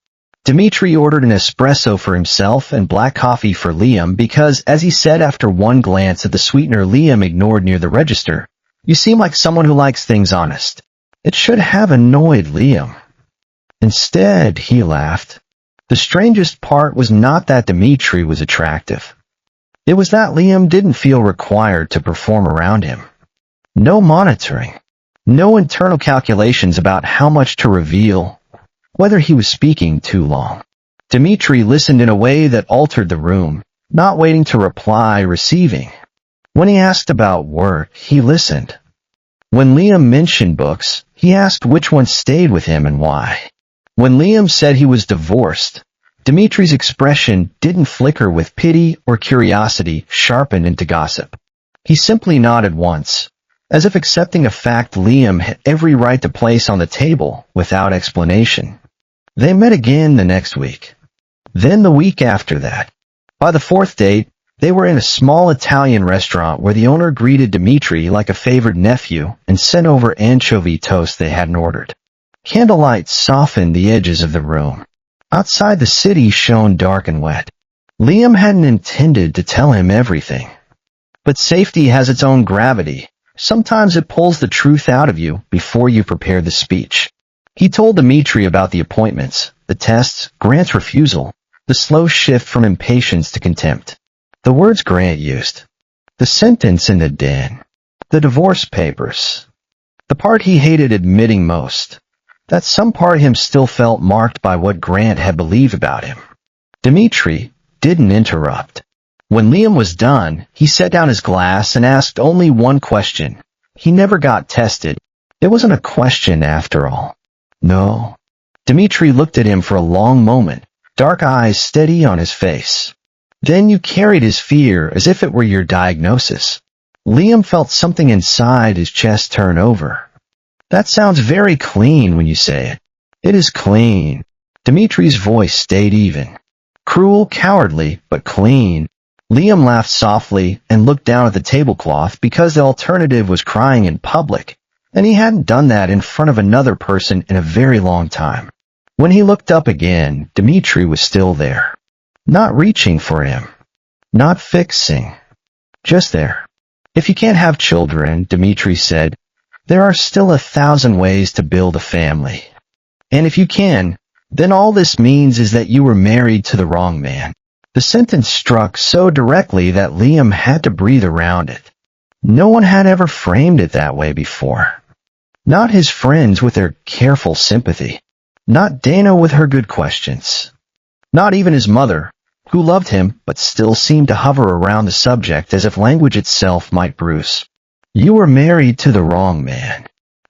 Dmitri ordered an espresso for himself and black coffee for Liam because, as he said after one glance at the sweetener Liam ignored near the register, "You seem like someone who likes things honest." It should have annoyed Liam. Instead, he laughed. The strangest part was not that Dmitri was attractive. It was that Liam didn't feel required to perform around him. No monitoring. No internal calculations about how much to reveal, whether he was speaking too long. Dmitri listened in a way that altered the room, not waiting to reply, receiving. When he asked about work, he listened. When Liam mentioned books, he asked which ones stayed with him and why. When Liam said he was divorced, Dmitri's expression didn't flicker with pity or curiosity sharpened into gossip. He simply nodded once, as if accepting a fact Liam had every right to place on the table without explanation. They met again the next week. Then the week after that. By the fourth date, they were in a small Italian restaurant where the owner greeted Dmitri like a favored nephew and sent over anchovy toast they hadn't ordered. Candlelight softened the edges of the room. Outside the city shone dark and wet. Liam hadn't intended to tell him everything. But safety has its own gravity. Sometimes it pulls the truth out of you before you prepare the speech. He told Dmitri about the appointments, the tests, Grant's refusal, the slow shift from impatience to contempt. The words Grant used. The sentence in the den. The divorce papers. The part he hated admitting most. That some part him still felt marked by what Grant had believed about him. Dmitri didn't interrupt. When Liam was done, he set down his glass and asked only one question. He never got tested. It wasn't a question after all. No. Dmitri looked at him for a long moment, dark eyes steady on his face. Then you carried his fear as if it were your diagnosis. Liam felt something inside his chest turn over. That sounds very clean when you say it. It is clean. Dmitri's voice stayed even. Cruel, cowardly, but clean. Liam laughed softly and looked down at the tablecloth because the alternative was crying in public, and he hadn't done that in front of another person in a very long time. When he looked up again, Dmitri was still there. Not reaching for him. Not fixing. Just there. "If you can't have children," Dmitri said, There are still 1,000 ways to build a family. And if you can, then all this means is that you were married to the wrong man. The sentence struck so directly that Liam had to breathe around it. No one had ever framed it that way before. Not his friends with their careful sympathy. Not Dana with her good questions. Not even his mother, who loved him but still seemed to hover around the subject as if language itself might bruise. You were married to the wrong man.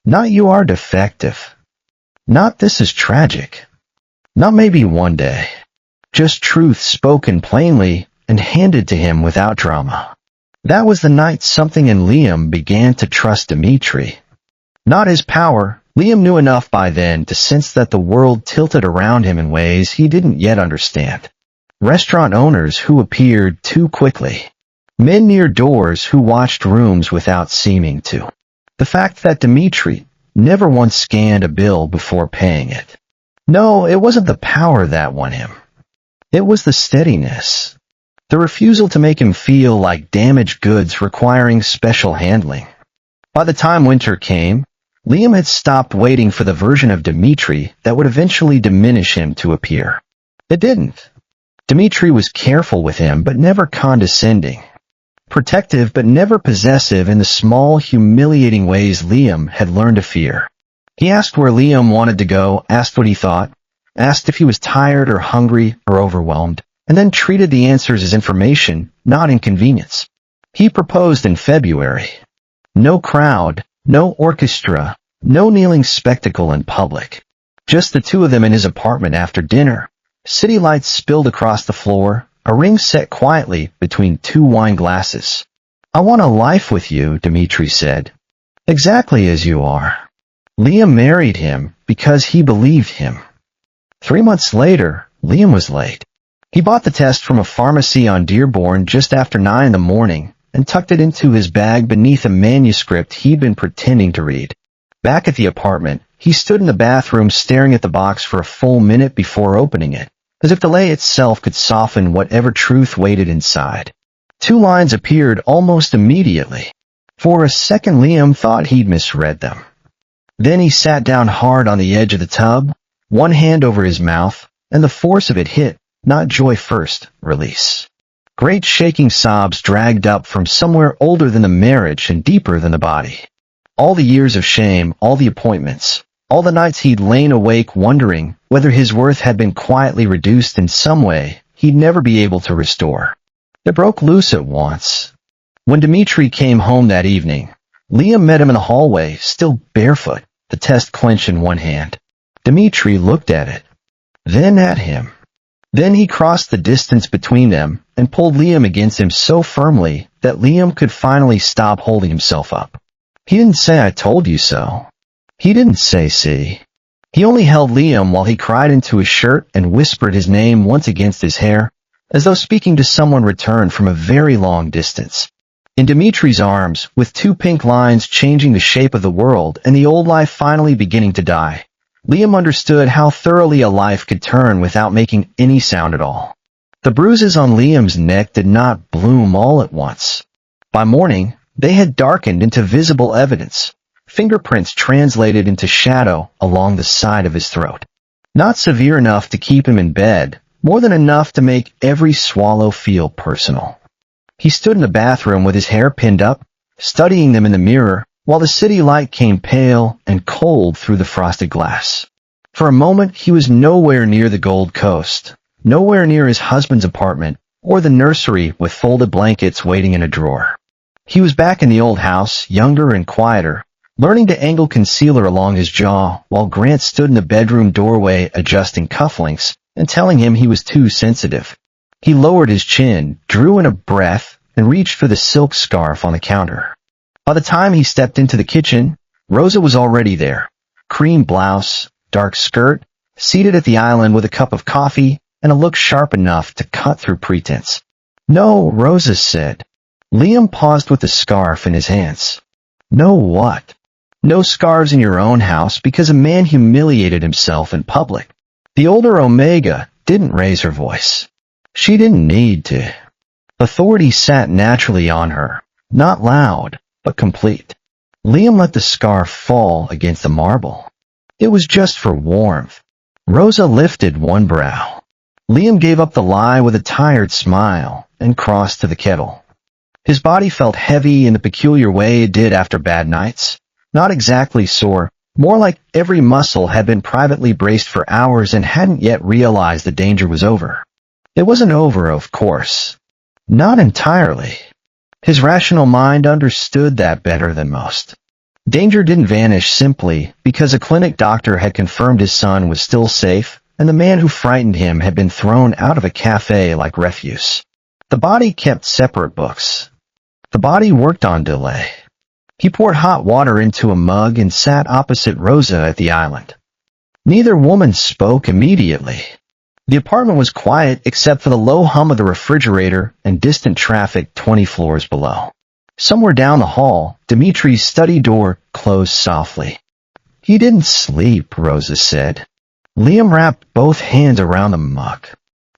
Not you are defective. Not this is tragic. Not maybe one day. Just truth spoken plainly and handed to him without drama. That was the night something in Liam began to trust Dimitri. Not his power. Liam knew enough by then to sense that the world tilted around him in ways he didn't yet understand. Restaurant owners who appeared too quickly. Men near doors who watched rooms without seeming to. The fact that Dimitri never once scanned a bill before paying it. No, it wasn't the power that won him. It was the steadiness. The refusal to make him feel like damaged goods requiring special handling. By the time winter came, Liam had stopped waiting for the version of Dimitri that would eventually diminish him to appear. It didn't. Dimitri was careful with him but never condescending. Protective but never possessive in the small, humiliating ways Liam had learned to fear. He asked where Liam wanted to go, asked what he thought, asked if he was tired or hungry or overwhelmed, and then treated the answers as information, not inconvenience. He proposed in February. No crowd, no orchestra, no kneeling spectacle in public. Just the two of them in his apartment after dinner. City lights spilled across the floor, a ring set quietly between two wine glasses. I want a life with you, Dimitri said. Exactly as you are. Liam married him because he believed him. 3 months later, Liam was late. He bought the test from a pharmacy on Dearborn just after 9 in the morning and tucked it into his bag beneath a manuscript he'd been pretending to read. Back at the apartment, he stood in the bathroom staring at the box for a full minute before opening it, as if delay itself could soften whatever truth waited inside. 2 lines appeared almost immediately. For a second, Liam thought he'd misread them. Then he sat down hard on the edge of the tub, one hand over his mouth, and the force of it hit, not joy first, release. Great shaking sobs dragged up from somewhere older than the marriage and deeper than the body. All the years of shame, all the appointments, all the nights he'd lain awake wondering whether his worth had been quietly reduced in some way he'd never be able to restore. It broke loose at once. When Dimitri came home that evening, Liam met him in the hallway, still barefoot, the test clenched in one hand. Dimitri looked at it, then at him. Then he crossed the distance between them and pulled Liam against him so firmly that Liam could finally stop holding himself up. He didn't say, "I told you so." He didn't say, "See." He only held Liam while he cried into his shirt and whispered his name once against his hair, as though speaking to someone returned from a very long distance. In Dimitri's arms, with 2 pink lines changing the shape of the world and the old life finally beginning to die, Liam understood how thoroughly a life could turn without making any sound at all. The bruises on Liam's neck did not bloom all at once. By morning, they had darkened into visible evidence, fingerprints translated into shadow along the side of his throat. Not severe enough to keep him in bed, more than enough to make every swallow feel personal. He stood in the bathroom with his hair pinned up, studying them in the mirror, while the city light came pale and cold through the frosted glass. For a moment, he was nowhere near the Gold Coast, nowhere near his husband's apartment, or the nursery with folded blankets waiting in a drawer. He was back in the old house, younger and quieter, learning to angle concealer along his jaw, while Grant stood in the bedroom doorway adjusting cufflinks and telling him he was too sensitive. He lowered his chin, drew in a breath, and reached for the silk scarf on the counter. By the time he stepped into the kitchen, Rosa was already there. Cream blouse, dark skirt, seated at the island with a cup of coffee and a look sharp enough to cut through pretense. "No," Rosa said. Liam paused with the scarf in his hands. "No what?" "No scarves in your own house because a man humiliated himself in public." The older Omega didn't raise her voice. She didn't need to. Authority sat naturally on her, not loud, but complete. Liam let the scarf fall against the marble. It was just for warmth. Rosa lifted one brow. Liam gave up the lie with a tired smile and crossed to the kettle. His body felt heavy in the peculiar way it did after bad nights. Not exactly sore, more like every muscle had been privately braced for hours and hadn't yet realized the danger was over. It wasn't over, of course. Not entirely. His rational mind understood that better than most. Danger didn't vanish simply because a clinic doctor had confirmed his son was still safe, and the man who frightened him had been thrown out of a cafe like refuse. The body kept separate books. The body worked on delay. He poured hot water into a mug and sat opposite Rosa at the island. Neither woman spoke immediately. The apartment was quiet except for the low hum of the refrigerator and distant traffic 20 floors below. Somewhere down the hall, Dimitri's study door closed softly. "He didn't sleep," Rosa said. Liam wrapped both hands around the mug.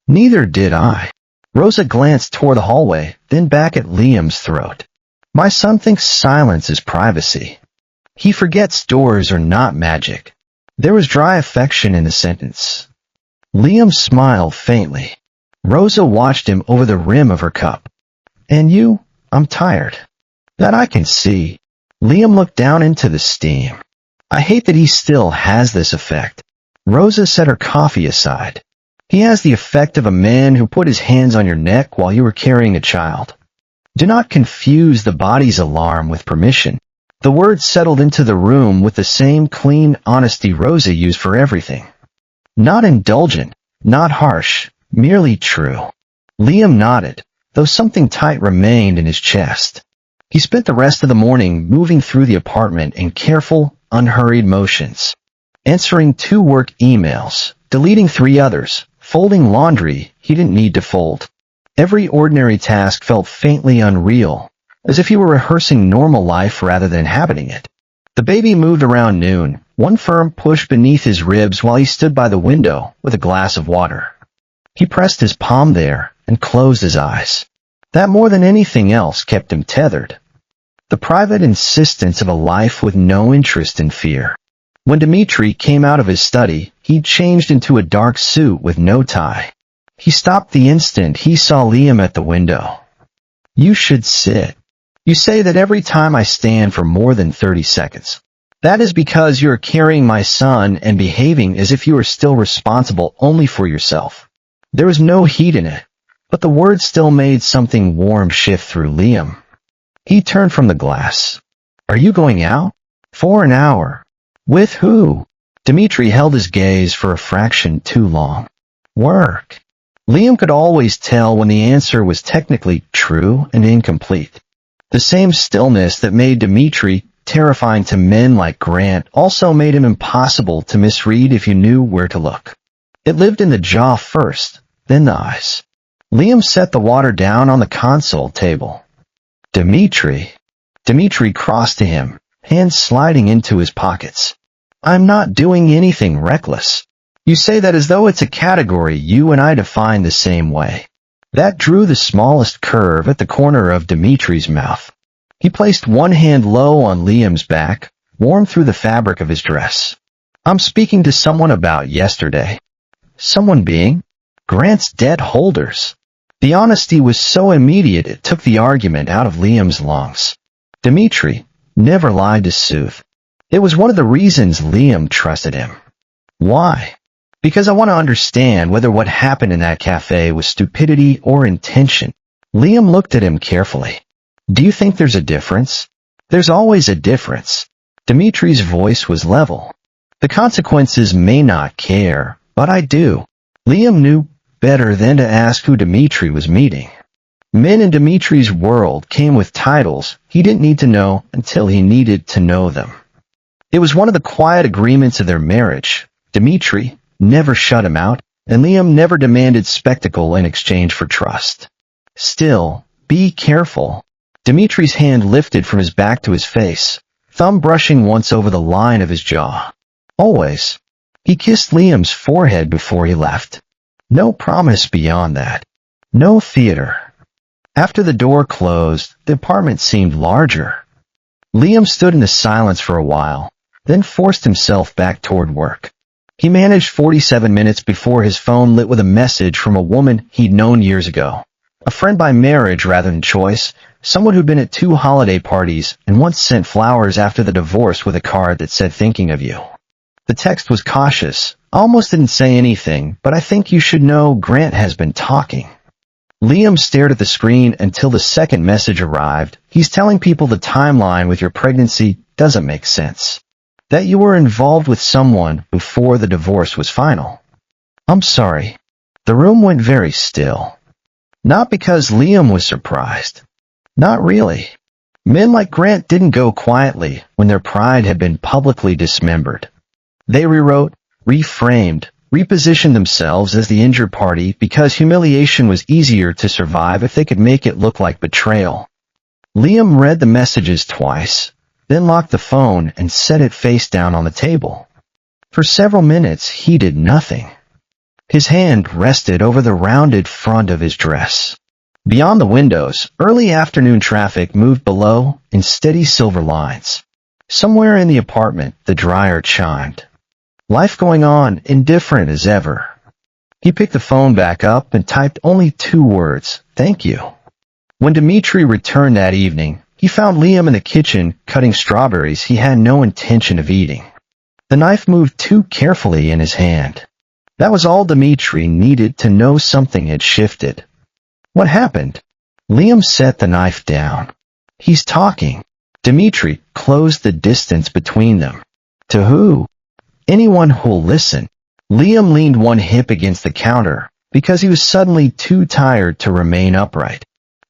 "Neither did I." Rosa glanced toward the hallway, then back at Liam's throat. "My son thinks silence is privacy. He forgets doors are not magic." There was dry affection in the sentence. Liam smiled faintly. Rosa watched him over the rim of her cup. "And you? I'm tired." "That I can see." Liam looked down into the steam. "I hate that he still has this effect." Rosa set her coffee aside. "He has the effect of a man who put his hands on your neck while you were carrying a child." Do not confuse the body's alarm with permission. The words settled into the room with the same clean honesty Rosa used for everything. Not indulgent, not harsh, merely true. Liam nodded, though something tight remained in his chest. He spent the rest of the morning moving through the apartment in careful, unhurried motions. Answering 2 work emails, deleting 3 others, folding laundry he didn't need to fold. Every ordinary task felt faintly unreal, as if he were rehearsing normal life rather than inhabiting it. The baby moved around noon, one firm push beneath his ribs while he stood by the window with a glass of water. He pressed his palm there and closed his eyes. That more than anything else kept him tethered. The private insistence of a life with no interest in fear. When Dimitri came out of his study, he'd changed into a dark suit with no tie. He stopped the instant he saw Liam at the window. "You should sit. You say that every time I stand for more than 30 seconds. That is because you are carrying my son and behaving as if you are still responsible only for yourself." There was no heat in it, but the words still made something warm shift through Liam. He turned from the glass. "Are you going out?" "For an hour." "With who?" Dimitri held his gaze for a fraction too long. "Work." Liam could always tell when the answer was technically true and incomplete. The same stillness that made Dimitri terrifying to men like Grant also made him impossible to misread if you knew where to look. It lived in the jaw first, then the eyes. Liam set the water down on the console table. "Dimitri." Dimitri crossed to him, hands sliding into his pockets. "I'm not doing anything reckless." "You say that as though it's a category you and I define the same way." That drew the smallest curve at the corner of Dimitri's mouth. He placed one hand low on Liam's back, warm through the fabric of his dress. "I'm speaking to someone about yesterday." "Someone being?" "Grant's debt holders." The honesty was so immediate it took the argument out of Liam's lungs. Dimitri never lied to soothe. It was one of the reasons Liam trusted him. "Why?" "Because I want to understand whether what happened in that cafe was stupidity or intention." Liam looked at him carefully. "Do you think there's a difference?" "There's always a difference." Dimitri's voice was level. "The consequences may not care, but I do." Liam knew better than to ask who Dimitri was meeting. Men in Dimitri's world came with titles he didn't need to know until he needed to know them. It was one of the quiet agreements of their marriage. Dimitri never shut him out, and Liam never demanded spectacle in exchange for trust. "Still, be careful." Dimitri's hand lifted from his back to his face, thumb brushing once over the line of his jaw. "Always." He kissed Liam's forehead before he left. No promise beyond that. No theater. After the door closed, the apartment seemed larger. Liam stood in the silence for a while, then forced himself back toward work. He managed 47 minutes before his phone lit with a message from a woman he'd known years ago. A friend by marriage rather than choice, someone who'd been at 2 holiday parties and once sent flowers after the divorce with a card that said thinking of you. The text was cautious. I almost didn't say anything, but I think you should know Grant has been talking. Liam stared at the screen until the second message arrived. He's telling people the timeline with your pregnancy doesn't make sense. That you were involved with someone before the divorce was final. I'm sorry. The room went very still. Not because Liam was surprised. Not really. Men like Grant didn't go quietly when their pride had been publicly dismembered. They rewrote, reframed, repositioned themselves as the injured party because humiliation was easier to survive if they could make it look like betrayal. Liam read the messages twice, then locked the phone and set it face down on the table. For several minutes he did nothing. His hand rested over the rounded front of his dress. Beyond the windows, early afternoon traffic moved below in steady silver lines. Somewhere in the apartment, the dryer chimed. Life going on, indifferent as ever. He picked the phone back up and typed only 2 words, "Thank you." When Dimitri returned that evening, he found Liam in the kitchen cutting strawberries he had no intention of eating. The knife moved too carefully in his hand. That was all Dimitri needed to know something had shifted. What happened? Liam set the knife down. He's talking. Dimitri closed the distance between them. To who? Anyone who'll listen. Liam leaned one hip against the counter because he was suddenly too tired to remain upright.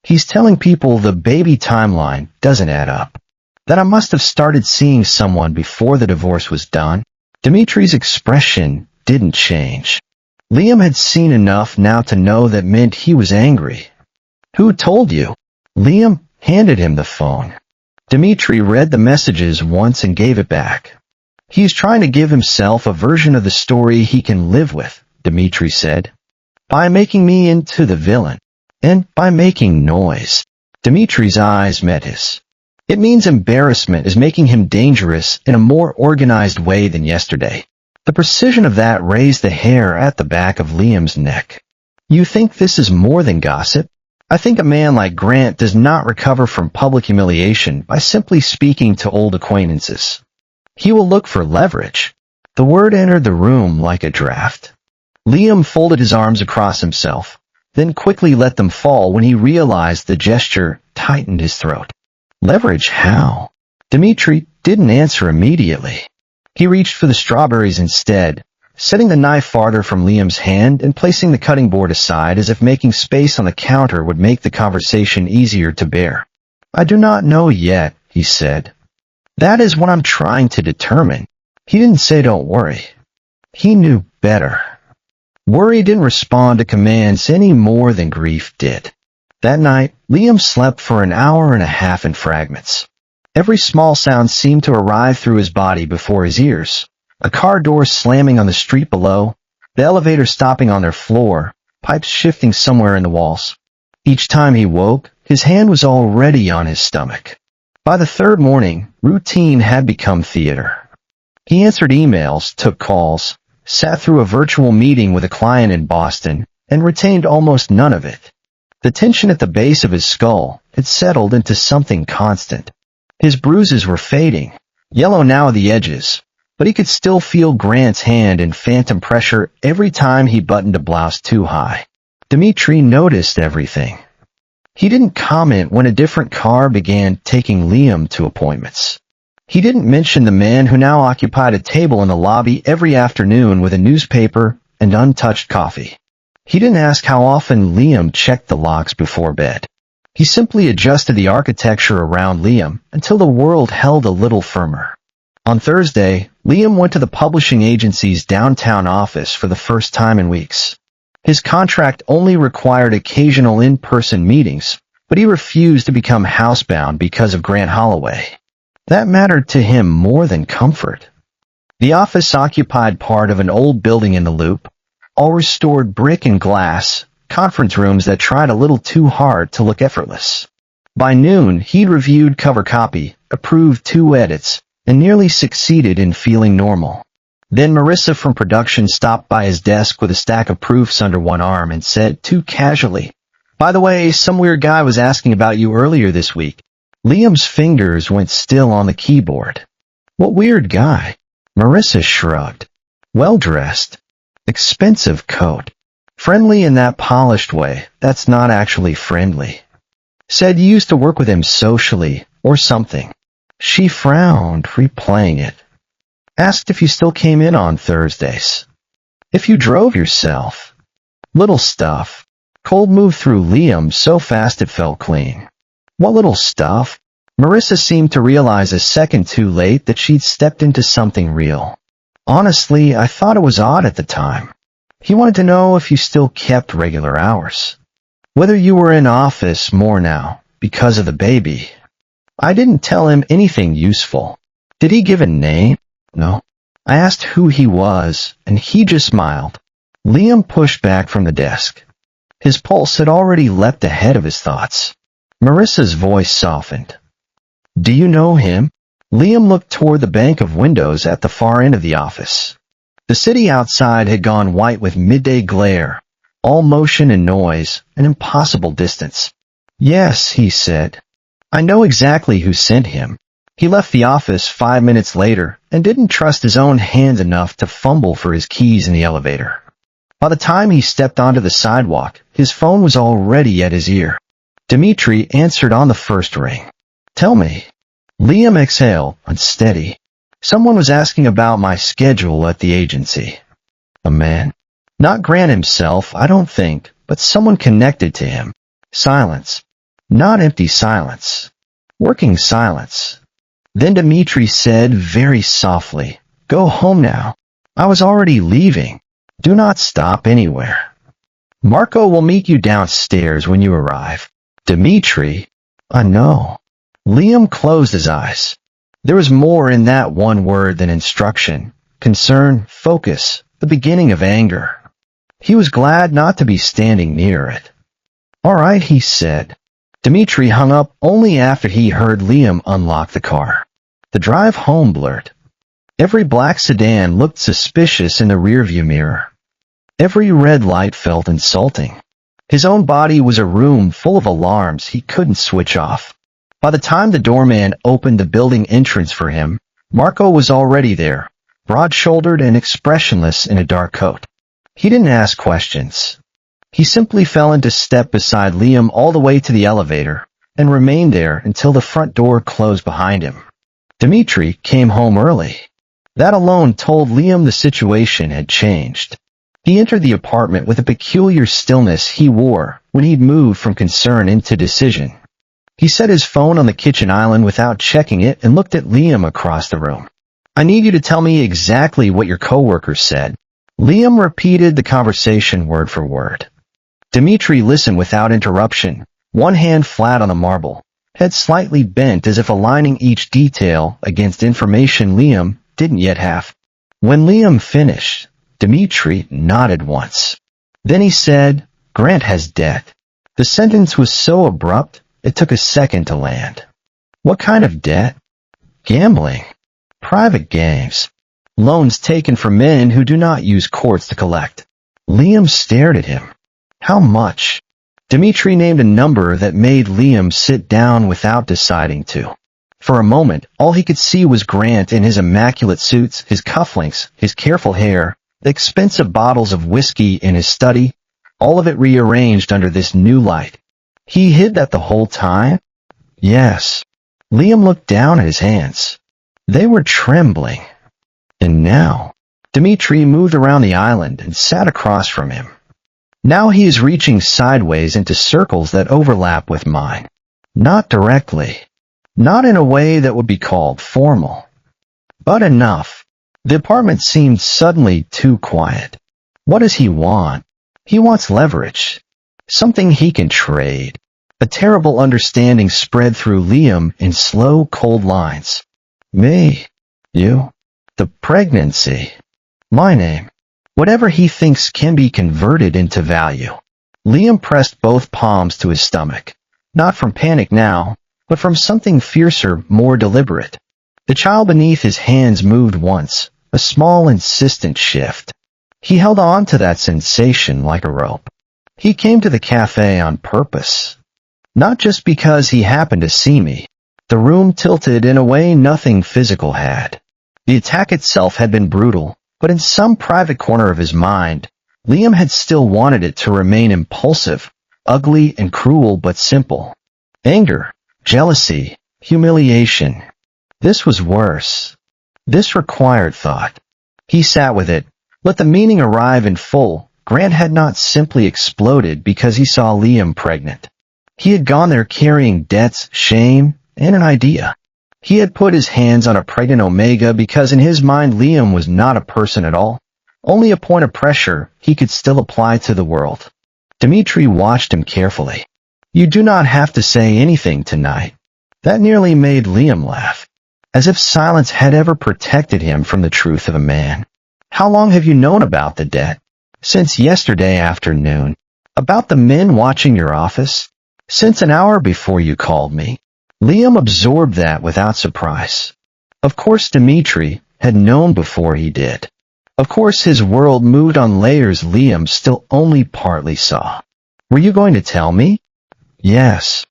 He's telling people the baby timeline doesn't add up. That I must have started seeing someone before the divorce was done. Dimitri's expression didn't change. Liam had seen enough now to know that meant he was angry. Who told you? Liam handed him the phone. Dimitri read the messages once and gave it back. He's trying to give himself a version of the story he can live with, Dimitri said. By making me into the villain. And by making noise. Dimitri's eyes met his. It means embarrassment is making him dangerous in a more organized way than yesterday. The precision of that raised the hair at the back of Liam's neck. You think this is more than gossip? I think a man like Grant does not recover from public humiliation by simply speaking to old acquaintances. He will look for leverage. The word entered the room like a draft. Liam folded his arms across himself, then quickly let them fall when he realized the gesture tightened his throat. Leverage how? Dimitri didn't answer immediately. He reached for the strawberries instead, setting the knife farther from Liam's hand and placing the cutting board aside as if making space on the counter would make the conversation easier to bear. I do not know yet, he said. That is what I'm trying to determine. He didn't say don't worry. He knew better. Worry didn't respond to commands any more than grief did. That night, Liam slept for an hour and a half in fragments. Every small sound seemed to arrive through his body before his ears. A car door slamming on the street below, the elevator stopping on their floor, pipes shifting somewhere in the walls. Each time he woke, his hand was already on his stomach. By the third morning, routine had become theater. He answered emails, took calls, sat through a virtual meeting with a client in Boston, and retained almost none of it. The tension at the base of his skull had settled into something constant. His bruises were fading, yellow now at the edges, but he could still feel Grant's hand in phantom pressure every time he buttoned a blouse too high. Dimitri noticed everything. He didn't comment when a different car began taking Liam to appointments. He didn't mention the man who now occupied a table in the lobby every afternoon with a newspaper and untouched coffee. He didn't ask how often Liam checked the locks before bed. He simply adjusted the architecture around Liam until the world held a little firmer. On Thursday, Liam went to the publishing agency's downtown office for the first time in weeks. His contract only required occasional in-person meetings, but he refused to become housebound because of Grant Holloway. That mattered to him more than comfort. The office occupied part of an old building in the Loop, all restored brick and glass, conference rooms that tried a little too hard to look effortless. By noon, he'd reviewed cover copy, approved 2 edits, and nearly succeeded in feeling normal. Then Marissa from production stopped by his desk with a stack of proofs under one arm and said, too casually, "By the way, some weird guy was asking about you earlier this week." Liam's fingers went still on the keyboard. "What weird guy?" Marissa shrugged. "Well-dressed. Expensive coat. Friendly in that polished way that's not actually friendly. Said you used to work with him socially, or something." She frowned, replaying it. "Asked if you still came in on Thursdays. If you drove yourself." "Little stuff." Cold moved through Liam so fast it felt clean. "What little stuff?" Marissa seemed to realize a second too late that she'd stepped into something real. "Honestly, I thought it was odd at the time. He wanted to know if you still kept regular hours. Whether you were in office more now, because of the baby." I didn't tell him anything useful. "Did he give a name?" "No." I asked who he was, and he just smiled. Liam pushed back from the desk. His pulse had already leapt ahead of his thoughts. Marissa's voice softened. "Do you know him?" Liam looked toward the bank of windows at the far end of the office. The city outside had gone white with midday glare, all motion and noise, an impossible distance. "Yes," he said. "I know exactly who sent him. He left the office 5 minutes later and didn't trust his own hand enough to fumble for his keys in the elevator. By the time he stepped onto the sidewalk, his phone was already at his ear." Dmitri answered on the first ring. "Tell me." Liam exhaled, unsteady. "Someone was asking about my schedule at the agency." "A man?" "Not Grant himself, I don't think, but someone connected to him." Silence. Not empty silence. Working silence. Then Dmitri said very softly, "Go home now." "I was already leaving." "Do not stop anywhere. Marco will meet you downstairs when you arrive." "Dmitri?" "I know." Liam closed his eyes. There was more in that one word than instruction, concern, focus, the beginning of anger. He was glad not to be standing near it. "All right," he said. Dmitri hung up only after he heard Liam unlock the car. The drive home blurred. Every black sedan looked suspicious in the rearview mirror. Every red light felt insulting. His own body was a room full of alarms he couldn't switch off. By the time the doorman opened the building entrance for him, Marco was already there, broad-shouldered and expressionless in a dark coat. He didn't ask questions. He simply fell into step beside Liam all the way to the elevator, and remained there until the front door closed behind him. Dmitri came home early. That alone told Liam the situation had changed. He entered the apartment with a peculiar stillness he wore when he'd moved from concern into decision. He set his phone on the kitchen island without checking it and looked at Liam across the room. "I need you to tell me exactly what your coworker said." Liam repeated the conversation word for word. Dmitri listened without interruption, one hand flat on the marble, head slightly bent as if aligning each detail against information Liam didn't yet have. When Liam finished, Dmitri nodded once. Then he said, "Grant has debt." The sentence was so abrupt, it took a second to land. "What kind of debt?" "Gambling. Private games. Loans taken from men who do not use courts to collect." Liam stared at him. "How much?" Dmitri named a number that made Liam sit down without deciding to. For a moment, all he could see was Grant in his immaculate suits, his cufflinks, his careful hair, the expensive bottles of whiskey in his study, all of it rearranged under this new light. He hid that the whole time? Yes. Liam looked down at his hands. They were trembling. And now, Dmitri moved around the island and sat across from him. Now he is reaching sideways into circles that overlap with mine. Not directly. Not in a way that would be called formal. But enough. The apartment seemed suddenly too quiet. What does he want? He wants leverage. Something he can trade. A terrible understanding spread through Liam in slow, cold lines. Me. You. The pregnancy. My name. Whatever he thinks can be converted into value. Liam pressed both palms to his stomach. Not from panic now, but from something fiercer, more deliberate. The child beneath his hands moved once, a small, insistent shift. He held on to that sensation like a rope. He came to the cafe on purpose. Not just because he happened to see me. The room tilted in a way nothing physical had. The attack itself had been brutal, but in some private corner of his mind, Liam had still wanted it to remain impulsive, ugly and cruel but simple. Anger, jealousy, humiliation. This was worse. This required thought. He sat with it, let the meaning arrive in full. Grant had not simply exploded because he saw Liam pregnant. He had gone there carrying debts, shame, and an idea. He had put his hands on a pregnant Omega because in his mind Liam was not a person at all, only a point of pressure he could still apply to the world. Dimitri watched him carefully. "You do not have to say anything tonight." That nearly made Liam laugh, as if silence had ever protected him from the truth of a man. "How long have you known about the debt?" "Since yesterday afternoon." "About the men watching your office?" "Since an hour before you called me." Liam absorbed that without surprise. Of course Dimitri had known before he did. Of course his world moved on layers Liam still only partly saw. "Were you going to tell me?" "Yes."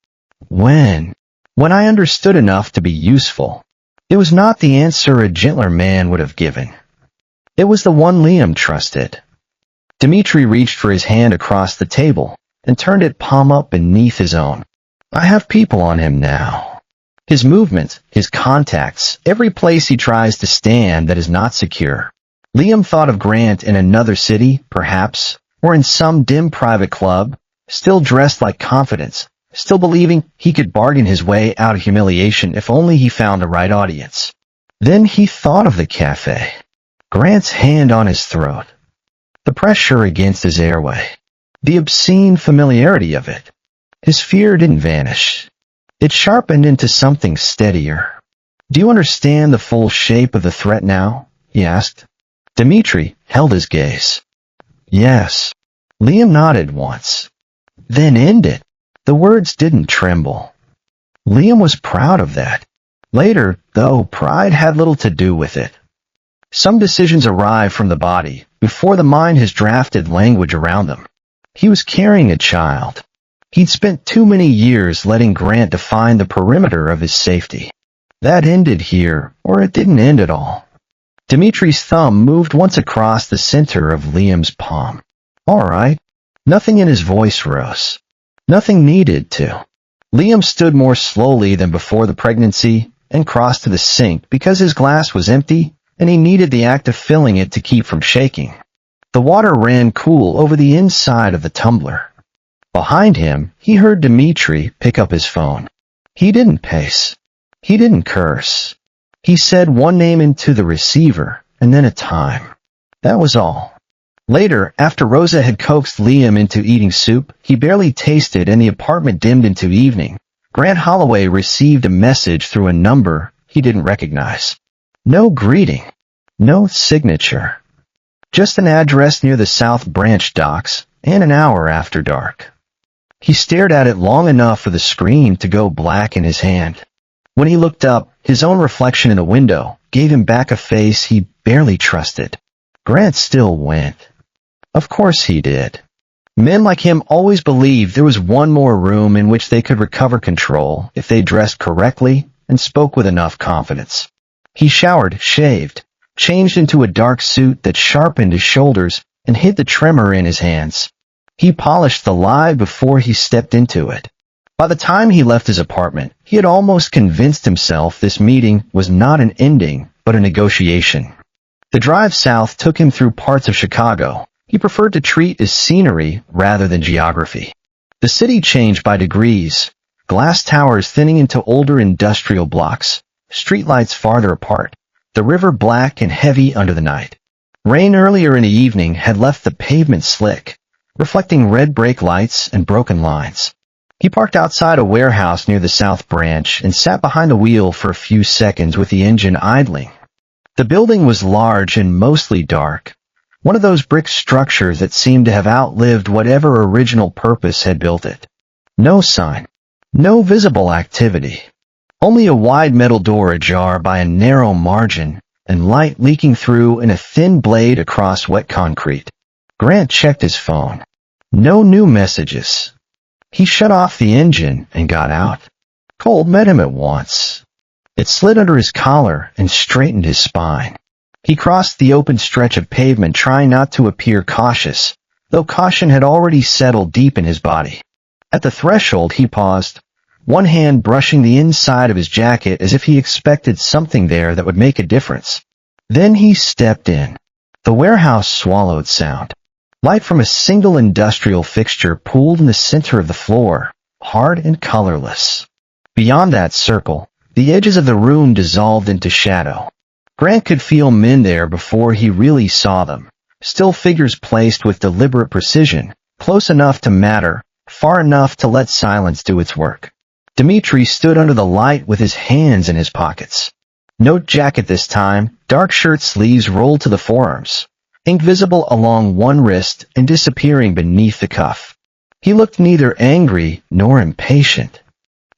"When?" "When I understood enough to be useful." It was not the answer a gentler man would have given. It was the one Liam trusted. Dimitri reached for his hand across the table and turned it palm up beneath his own. "I have people on him now." His movements, his contacts, every place he tries to stand that is not secure. Liam thought of Grant in another city, perhaps, or in some dim private club, still dressed like confidence, still believing he could bargain his way out of humiliation if only he found the right audience. Then he thought of the cafe. Grant's hand on his throat. The pressure against his airway. The obscene familiarity of it. His fear didn't vanish. It sharpened into something steadier. "Do you understand the full shape of the threat now?" he asked. Dimitri held his gaze. "Yes." Liam nodded once. "Then end it." The words didn't tremble. Liam was proud of that. Later, though, pride had little to do with it. Some decisions arrive from the body, before the mind has drafted language around them. He was carrying a child. He'd spent too many years letting Grant define the perimeter of his safety. That ended here, or it didn't end at all. Dimitri's thumb moved once across the center of Liam's palm. "All right." Nothing in his voice rose. Nothing needed to. Liam stood more slowly than before the pregnancy and crossed to the sink because his glass was empty and he needed the act of filling it to keep from shaking. The water ran cool over the inside of the tumbler. Behind him, he heard Dimitri pick up his phone. He didn't pace. He didn't curse. He said one name into the receiver, and then a time. That was all. Later, after Rosa had coaxed Liam into eating soup he barely tasted and the apartment dimmed into evening, Grant Holloway received a message through a number he didn't recognize. No greeting. No signature. Just an address near the South Branch docks, and an hour after dark. He stared at it long enough for the screen to go black in his hand. When he looked up, his own reflection in a window gave him back a face he barely trusted. Grant still went. Of course he did. Men like him always believed there was one more room in which they could recover control if they dressed correctly and spoke with enough confidence. He showered, shaved, changed into a dark suit that sharpened his shoulders and hid the tremor in his hands. He polished the lie before he stepped into it. By the time he left his apartment, he had almost convinced himself this meeting was not an ending, but a negotiation. The drive south took him through parts of Chicago he preferred to treat as scenery rather than geography. The city changed by degrees, glass towers thinning into older industrial blocks, streetlights farther apart, the river black and heavy under the night. Rain earlier in the evening had left the pavement slick, reflecting red brake lights and broken lines. He parked outside a warehouse near the South Branch and sat behind the wheel for a few seconds with the engine idling. The building was large and mostly dark, one of those brick structures that seemed to have outlived whatever original purpose had built it. No sign. No visible activity. Only a wide metal door ajar by a narrow margin and light leaking through in a thin blade across wet concrete. Grant checked his phone. No new messages. He shut off the engine and got out. Cold met him at once. It slid under his collar and straightened his spine. He crossed the open stretch of pavement, trying not to appear cautious, though caution had already settled deep in his body. At the threshold he paused, one hand brushing the inside of his jacket as if he expected something there that would make a difference. Then he stepped in. The warehouse swallowed sound. Light from a single industrial fixture pooled in the center of the floor, hard and colorless. Beyond that circle, the edges of the room dissolved into shadow. Grant could feel men there before he really saw them, still figures placed with deliberate precision, close enough to matter, far enough to let silence do its work. Dmitri stood under the light with his hands in his pockets. No jacket this time, dark shirt sleeves rolled to the forearms, ink visible along one wrist and disappearing beneath the cuff. He looked neither angry nor impatient.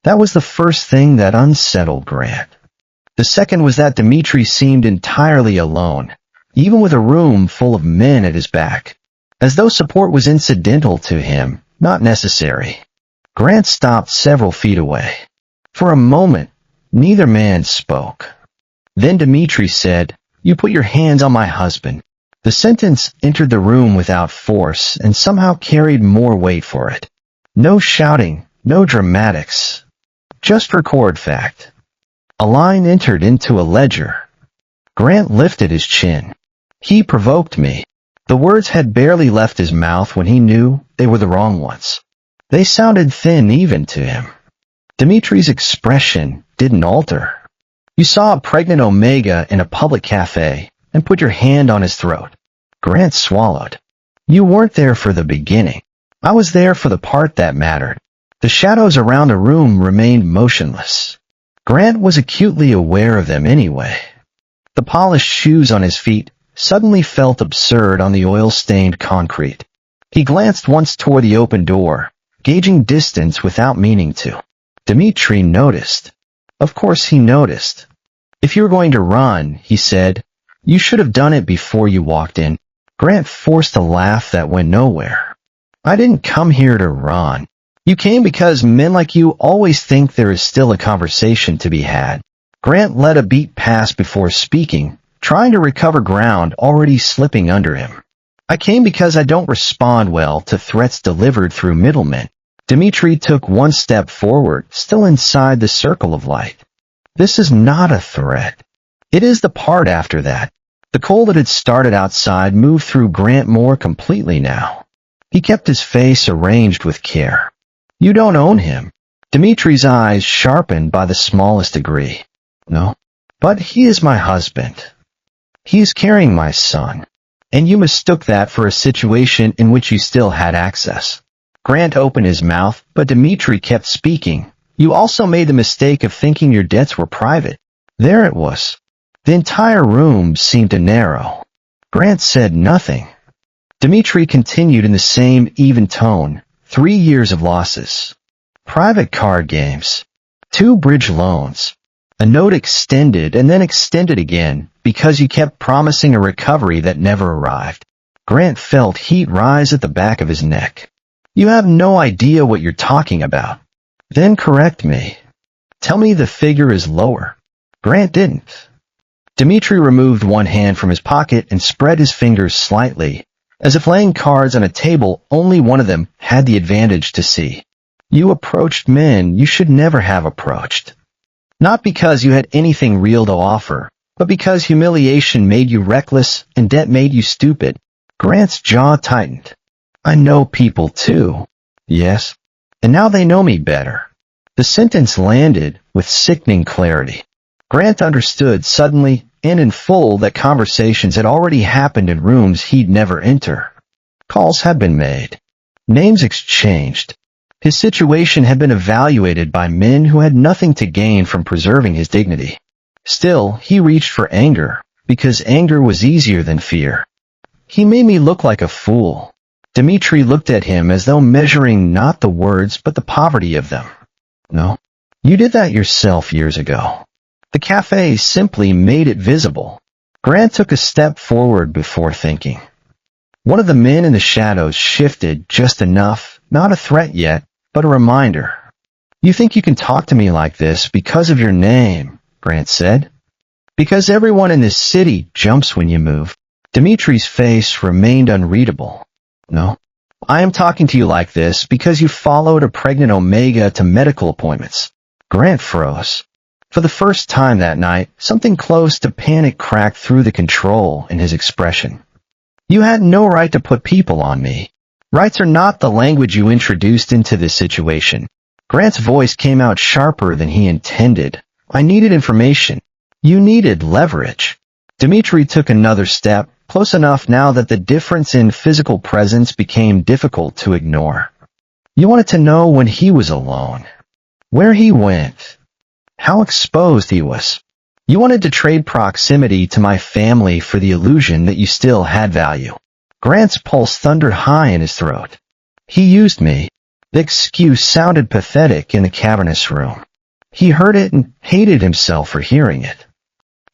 That was the first thing that unsettled Grant. The second was that Dmitri seemed entirely alone, even with a room full of men at his back, as though support was incidental to him, not necessary. Grant stopped several feet away. For a moment, neither man spoke. Then Dmitri said, "You put your hands on my husband." The sentence entered the room without force and somehow carried more weight for it. No shouting, no dramatics. Just record fact. A line entered into a ledger. Grant lifted his chin. He provoked me. The words had barely left his mouth when he knew they were the wrong ones. They sounded thin even to him. Dimitri's expression didn't alter. You saw a pregnant Omega in a public cafe and put your hand on his throat. Grant swallowed. You weren't there for the beginning. I was there for the part that mattered. The shadows around the room remained motionless. Grant was acutely aware of them anyway. The polished shoes on his feet suddenly felt absurd on the oil-stained concrete. He glanced once toward the open door, gauging distance without meaning to. Dmitri noticed. Of course he noticed. If you were going to run, he said, you should have done it before you walked in. Grant forced a laugh that went nowhere. I didn't come here to run. You came because men like you always think there is still a conversation to be had. Grant let a beat pass before speaking, trying to recover ground already slipping under him. I came because I don't respond well to threats delivered through middlemen. Dmitri took one step forward, still inside the circle of light. This is not a threat. It is the part after that. The cold that had started outside moved through Grant more completely now. He kept his face arranged with care. You don't own him. Dimitri's eyes sharpened by the smallest degree. No. But he is my husband. He is carrying my son. And you mistook that for a situation in which you still had access. Grant opened his mouth, but Dmitri kept speaking. You also made the mistake of thinking your debts were private. There it was. The entire room seemed to narrow. Grant said nothing. Dmitri continued in the same even tone. 3 years of losses. Private card games. 2 bridge loans. A note extended and then extended again because you kept promising a recovery that never arrived. Grant felt heat rise at the back of his neck. You have no idea what you're talking about. Then correct me. Tell me the figure is lower. Grant didn't. Dmitri removed one hand from his pocket and spread his fingers slightly, as if laying cards on a table only one of them had the advantage to see. You approached men you should never have approached. Not because you had anything real to offer, but because humiliation made you reckless and debt made you stupid. Grant's jaw tightened. I know people too. Yes. And now they know me better. The sentence landed with sickening clarity. Grant understood suddenly and in full that conversations had already happened in rooms he'd never enter. Calls had been made. Names exchanged. His situation had been evaluated by men who had nothing to gain from preserving his dignity. Still, he reached for anger, because anger was easier than fear. He made me look like a fool. Dmitri looked at him as though measuring not the words but the poverty of them. No. You did that yourself years ago. The cafe simply made it visible. Grant took a step forward before thinking. One of the men in the shadows shifted just enough, not a threat yet, but a reminder. You think you can talk to me like this because of your name, Grant said. Because everyone in this city jumps when you move. Dimitri's face remained unreadable. No. I am talking to you like this because you followed a pregnant Omega to medical appointments. Grant froze. For the first time that night, something close to panic cracked through the control in his expression. You had no right to put people on me. Rights are not the language you introduced into this situation. Grant's voice came out sharper than he intended. I needed information. You needed leverage. Dimitri took another step, close enough now that the difference in physical presence became difficult to ignore. You wanted to know when he was alone, where he went, how exposed he was. You wanted to trade proximity to my family for the illusion that you still had value. Grant's pulse thundered high in his throat. He used me. The excuse sounded pathetic in the cavernous room. He heard it and hated himself for hearing it.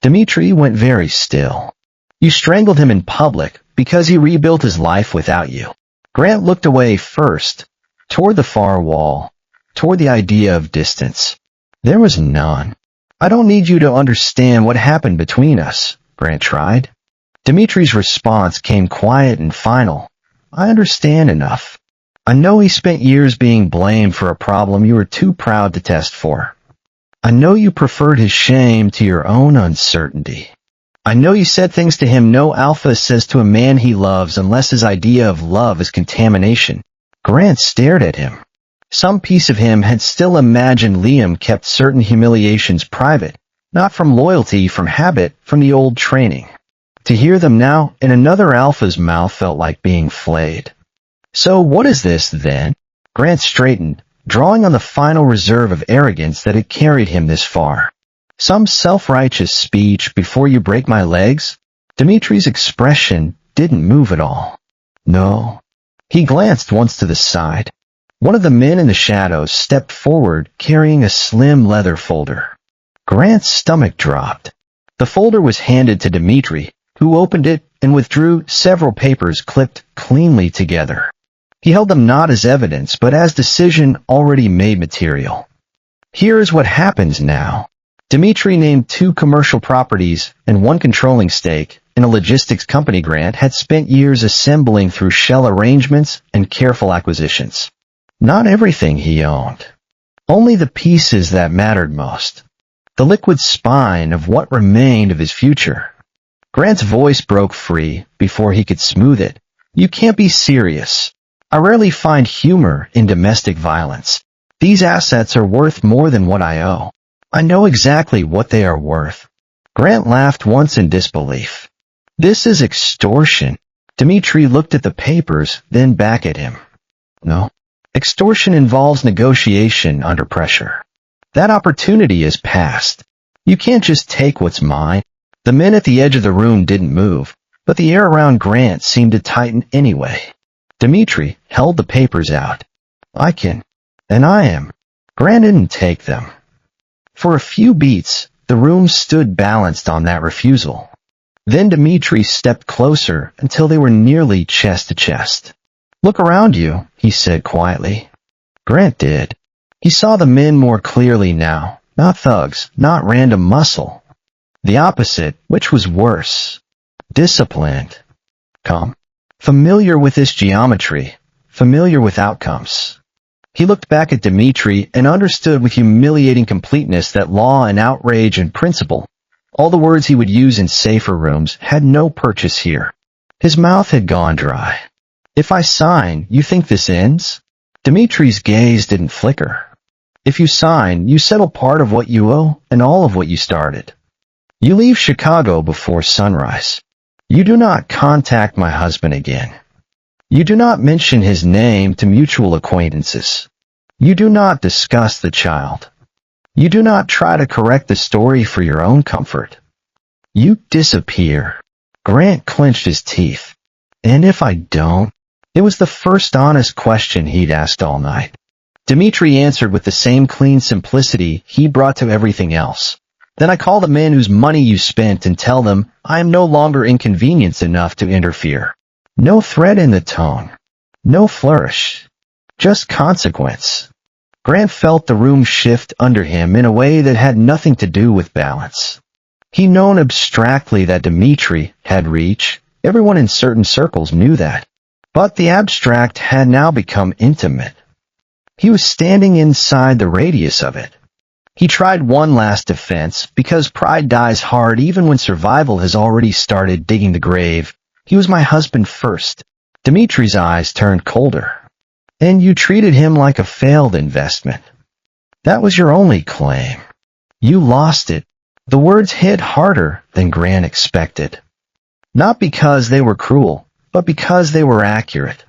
Dimitri went very still. You strangled him in public because he rebuilt his life without you. Grant looked away first, toward the far wall, toward the idea of distance. There was none. I don't need you to understand what happened between us, Grant tried. Dimitri's response came quiet and final. I understand enough. I know he spent years being blamed for a problem you were too proud to test for. I know you preferred his shame to your own uncertainty. I know you said things to him no alpha says to a man he loves unless his idea of love is contamination. Grant stared at him. Some piece of him had still imagined Liam kept certain humiliations private, not from loyalty, from habit, from the old training. To hear them now in another alpha's mouth felt like being flayed. So what is this, then? Grant straightened, drawing on the final reserve of arrogance that had carried him this far. Some self-righteous speech before you break my legs? Dimitri's expression didn't move at all. No. He glanced once to the side. One of the men in the shadows stepped forward, carrying a slim leather folder. Grant's stomach dropped. The folder was handed to Dimitri, who opened it and withdrew several papers clipped cleanly together. He held them not as evidence, but as decision already made material. Here is what happens now. Dimitri named 2 commercial properties and 1 controlling stake in a logistics company Grant had spent years assembling through shell arrangements and careful acquisitions. Not everything he owned. Only the pieces that mattered most. The liquid spine of what remained of his future. Grant's voice broke free before he could smooth it. You can't be serious. I rarely find humor in domestic violence. These assets are worth more than what I owe. I know exactly what they are worth. Grant laughed once in disbelief. This is extortion. Dimitri looked at the papers, then back at him. No. Extortion involves negotiation under pressure. That opportunity is past. You can't just take what's mine. The men at the edge of the room didn't move, but the air around Grant seemed to tighten anyway. Dimitri held the papers out. I can, and I am. Grant didn't take them. For a few beats, the room stood balanced on that refusal. Then Dimitri stepped closer until they were nearly chest to chest. Look around you, he said quietly. Grant did. He saw the men more clearly now, not thugs, not random muscle. The opposite, which was worse. Disciplined. Calm. Familiar with this geometry, familiar with outcomes. He looked back at Dimitri and understood with humiliating completeness that law and outrage and principle, all the words he would use in safer rooms, had no purchase here. His mouth had gone dry. If I sign, you think this ends? Dimitri's gaze didn't flicker. If you sign, you settle part of what you owe and all of what you started. You leave Chicago before sunrise. You do not contact my husband again. You do not mention his name to mutual acquaintances. You do not discuss the child. You do not try to correct the story for your own comfort. You disappear. Grant clenched his teeth. And if I don't? It was the first honest question he'd asked all night. Dmitri answered with the same clean simplicity he brought to everything else. Then I call the men whose money you spent and tell them I am no longer inconvenienced enough to interfere. No threat in the tone. No flourish. Just consequence. Grant felt the room shift under him in a way that had nothing to do with balance. He'd known abstractly that Dmitri had reach. Everyone in certain circles knew that. But the abstract had now become intimate. He was standing inside the radius of it. He tried one last defense, because pride dies hard even when survival has already started digging the grave. He was my husband first. Dmitri's eyes turned colder. And you treated him like a failed investment. That was your only claim. You lost it. The words hit harder than Grant expected. Not because they were cruel, but because they were accurate.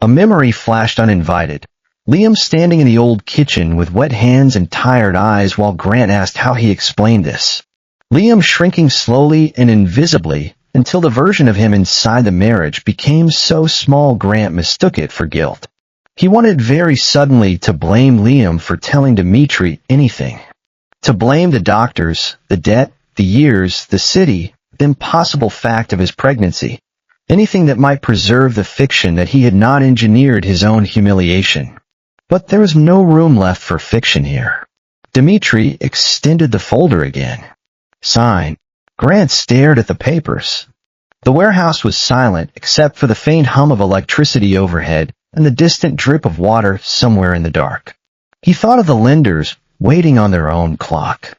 A memory flashed uninvited. Liam standing in the old kitchen with wet hands and tired eyes while Grant asked how he explained this. Liam shrinking slowly and invisibly until the version of him inside the marriage became so small Grant mistook it for guilt. He wanted very suddenly to blame Liam for telling Dmitri anything. To blame the doctors, the debt, the years, the city, the impossible fact of his pregnancy. Anything that might preserve the fiction that he had not engineered his own humiliation. But there was no room left for fiction here. Dmitri extended the folder again. Signed. Grant stared at the papers. The warehouse was silent except for the faint hum of electricity overhead and the distant drip of water somewhere in the dark. He thought of the lenders waiting on their own clock.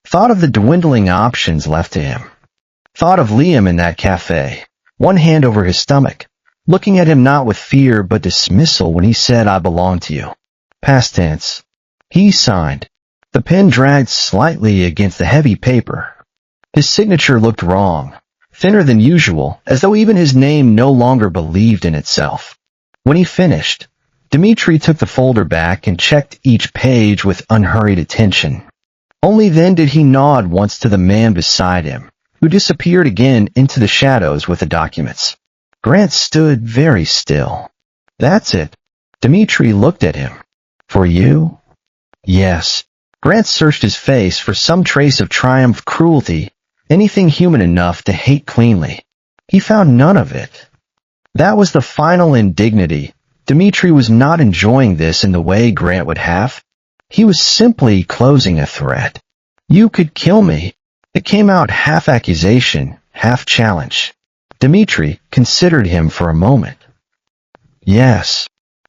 Thought of the dwindling options left to him. Thought of Liam in that cafe, one hand over his stomach, looking at him not with fear but dismissal when he said, "I belong to you." Past tense. He signed. The pen dragged slightly against the heavy paper. His signature looked wrong, thinner than usual, as though even his name no longer believed in itself. When he finished, Dmitri took the folder back and checked each page with unhurried attention. Only then did he nod once to the man beside him, who disappeared again into the shadows with the documents. Grant stood very still. "That's it." Dmitri looked at him. "For you?" "Yes." Grant searched his face for some trace of triumph, cruelty, anything human enough to hate cleanly. He found none of it. That was the final indignity. Dmitri was not enjoying this in the way Grant would have. He was simply closing a threat. "You could kill me." It came out half accusation, half challenge. Dmitri considered him for a moment. "Yes."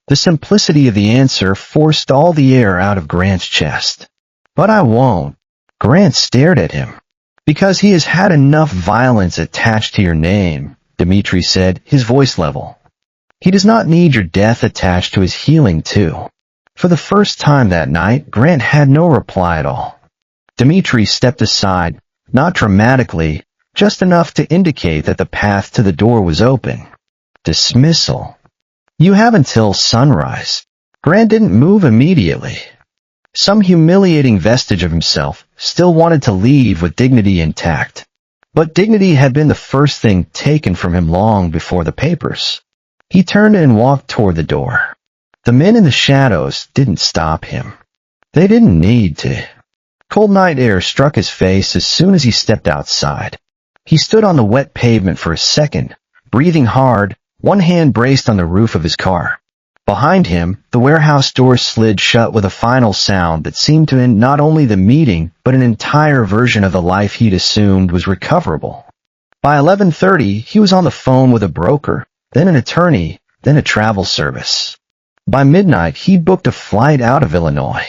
The simplicity of the answer forced all the air out of Grant's chest. "But I won't." Grant stared at him. "Because he has had enough violence attached to your name," Dmitri said, his voice level. "He does not need your death attached to his healing too." For the first time that night, Grant had no reply at all. Dmitri stepped aside, not dramatically, just enough to indicate that the path to the door was open. Dismissal. "You have until sunrise." Grant didn't move immediately. Some humiliating vestige of himself still wanted to leave with dignity intact. But dignity had been the first thing taken from him long before the papers. He turned and walked toward the door. The men in the shadows didn't stop him. They didn't need to. Cold night air struck his face as soon as he stepped outside. He stood on the wet pavement for a second, breathing hard, one hand braced on the roof of his car. Behind him, the warehouse door slid shut with a final sound that seemed to end not only the meeting but an entire version of the life he'd assumed was recoverable. By 11:30, he was on the phone with a broker, then an attorney, then a travel service. By midnight, he'd booked a flight out of Illinois.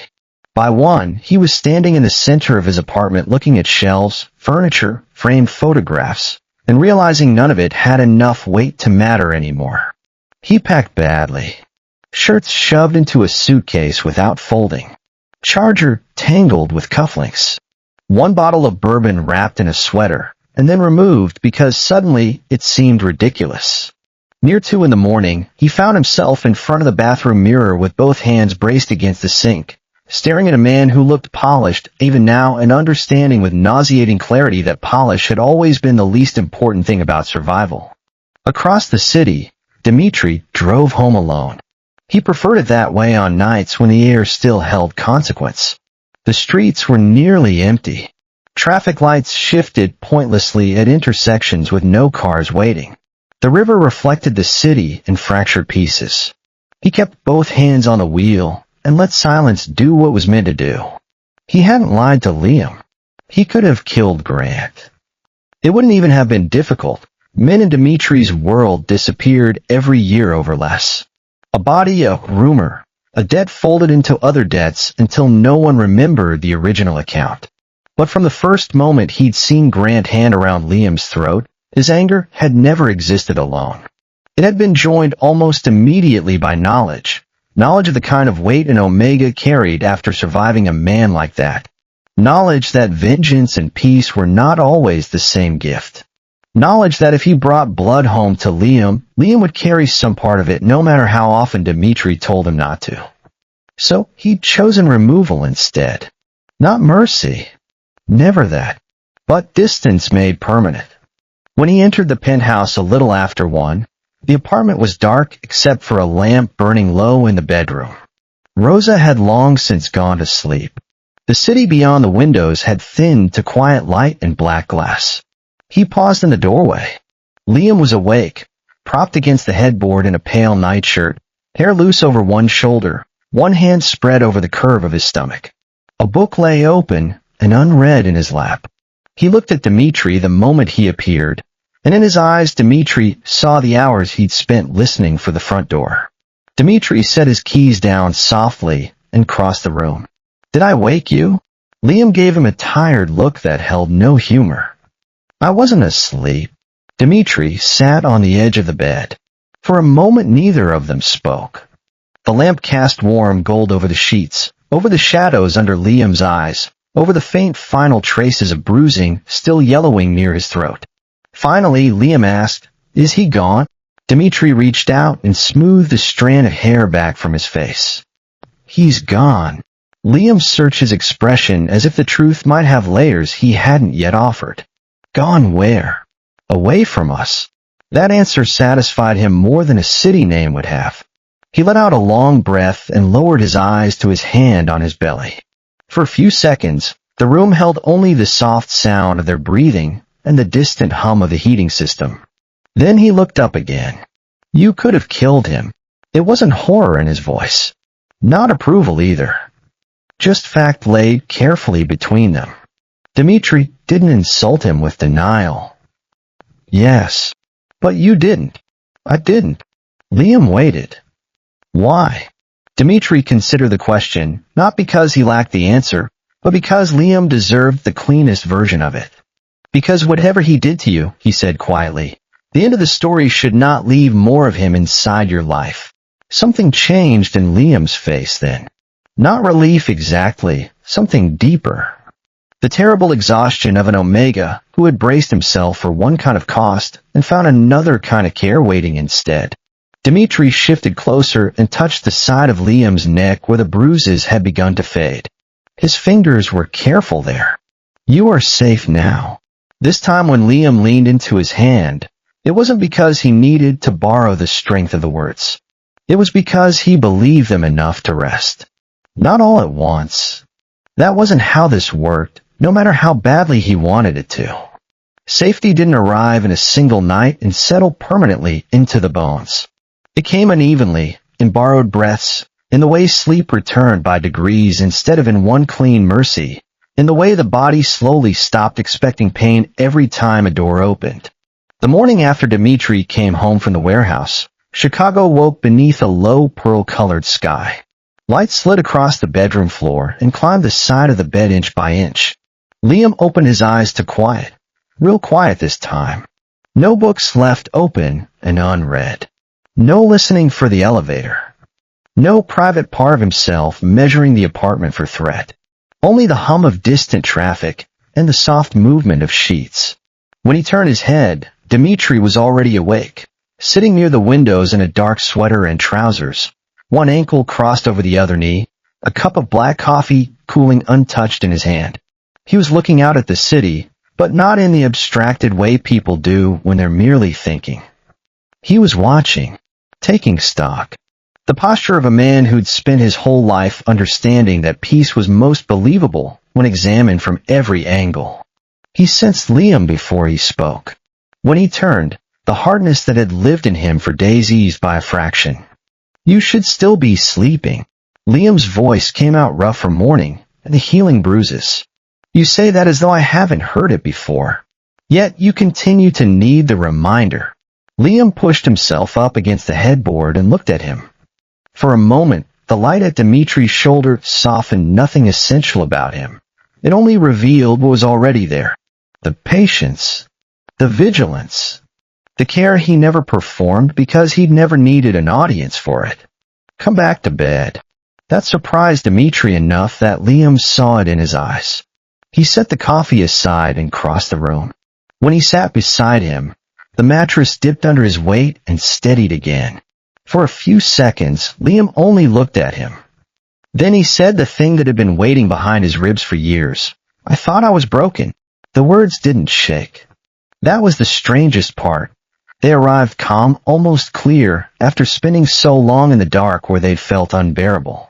By 1, he was standing in the center of his apartment looking at shelves, furniture, framed photographs, and realizing none of it had enough weight to matter anymore. He packed badly. Shirts shoved into a suitcase without folding. Charger tangled with cufflinks. One bottle of bourbon wrapped in a sweater, and then removed because suddenly it seemed ridiculous. Near 2 in the morning, he found himself in front of the bathroom mirror with both hands braced against the sink, staring at a man who looked polished even now and understanding with nauseating clarity that polish had always been the least important thing about survival. Across the city, Dmitri drove home alone. He preferred it that way on nights when the air still held consequence. The streets were nearly empty. Traffic lights shifted pointlessly at intersections with no cars waiting. The river reflected the city in fractured pieces. He kept both hands on the wheel and let silence do what was meant to do. He hadn't lied to Liam. He could have killed Grant. It wouldn't even have been difficult. Men in Dimitri's world disappeared every year over less. A body, a rumor, a debt folded into other debts until no one remembered the original account. But from the first moment he'd seen Grant hand around Liam's throat, his anger had never existed alone. It had been joined almost immediately by knowledge of the kind of weight an Omega carried after surviving a man like that. Knowledge that vengeance and peace were not always the same gift. Knowledge that if he brought blood home to Liam would carry some part of it no matter how often Dimitri told him not to. So he'd chosen removal instead. Not mercy. Never that. But distance made permanent. When he entered the penthouse a little after 1, the apartment was dark except for a lamp burning low in the bedroom. Rosa had long since gone to sleep. The city beyond the windows had thinned to quiet light and black glass. He paused in the doorway. Liam was awake, propped against the headboard in a pale nightshirt, hair loose over one shoulder, one hand spread over the curve of his stomach. A book lay open and unread in his lap. He looked at Dimitri the moment he appeared, and in his eyes Dimitri saw the hours he'd spent listening for the front door. Dimitri set his keys down softly and crossed the room. "Did I wake you?" Liam gave him a tired look that held no humor. "I wasn't asleep." Dimitri sat on the edge of the bed. For a moment neither of them spoke. The lamp cast warm gold over the sheets, over the shadows under Liam's eyes, over the faint final traces of bruising still yellowing near his throat. Finally, Liam asked, "Is he gone?" Dimitri reached out and smoothed a strand of hair back from his face. "He's gone." Liam searched his expression as if the truth might have layers he hadn't yet offered. "Gone where?" "Away from us." That answer satisfied him more than a city name would have. He let out a long breath and lowered his eyes to his hand on his belly. For a few seconds, the room held only the soft sound of their breathing and the distant hum of the heating system. Then he looked up again. "You could have killed him." It wasn't horror in his voice. Not approval either. Just fact laid carefully between them. Dimitri didn't insult him with denial. "Yes, but you didn't." "I didn't." Liam waited. "Why?" Dimitri considered the question, not because he lacked the answer, but because Liam deserved the cleanest version of it. "Because whatever he did to you," he said quietly, "the end of the story should not leave more of him inside your life." Something changed in Liam's face then. Not relief exactly, something deeper. The terrible exhaustion of an Omega who had braced himself for one kind of cost and found another kind of care waiting instead. Dimitri shifted closer and touched the side of Liam's neck where the bruises had begun to fade. His fingers were careful there. "You are safe now." This time when Liam leaned into his hand, it wasn't because he needed to borrow the strength of the words. It was because he believed them enough to rest. Not all at once. That wasn't how this worked, no matter how badly he wanted it to. Safety didn't arrive in a single night and settle permanently into the bones. It came unevenly, in borrowed breaths, in the way sleep returned by degrees instead of in one clean mercy, in the way the body slowly stopped expecting pain every time a door opened. The morning after Dimitri came home from the warehouse, Chicago woke beneath a low pearl-colored sky. Light slid across the bedroom floor and climbed the side of the bed inch by inch. Liam opened his eyes to quiet, real quiet this time. No books left open and unread. No listening for the elevator. No private part of himself measuring the apartment for threat. Only the hum of distant traffic and the soft movement of sheets. When he turned his head, Dimitri was already awake, sitting near the windows in a dark sweater and trousers, one ankle crossed over the other knee, a cup of black coffee cooling untouched in his hand. He was looking out at the city, but not in the abstracted way people do when they're merely thinking. He was watching, taking stock. The posture of a man who'd spent his whole life understanding that peace was most believable when examined from every angle. He sensed Liam before he spoke. When he turned, the hardness that had lived in him for days eased by a fraction. "You should still be sleeping." Liam's voice came out rough from mourning and the healing bruises. "You say that as though I haven't heard it before. Yet you continue to need the reminder." Liam pushed himself up against the headboard and looked at him. For a moment, the light at Dimitri's shoulder softened nothing essential about him. It only revealed what was already there. The patience, the vigilance, the care he never performed because he'd never needed an audience for it. "Come back to bed." That surprised Dimitri enough that Liam saw it in his eyes. He set the coffee aside and crossed the room. When he sat beside him, the mattress dipped under his weight and steadied again. For a few seconds, Liam only looked at him. Then he said the thing that had been waiting behind his ribs for years. "I thought I was broken." The words didn't shake. That was the strangest part. They arrived calm, almost clear, after spending so long in the dark where they'd felt unbearable.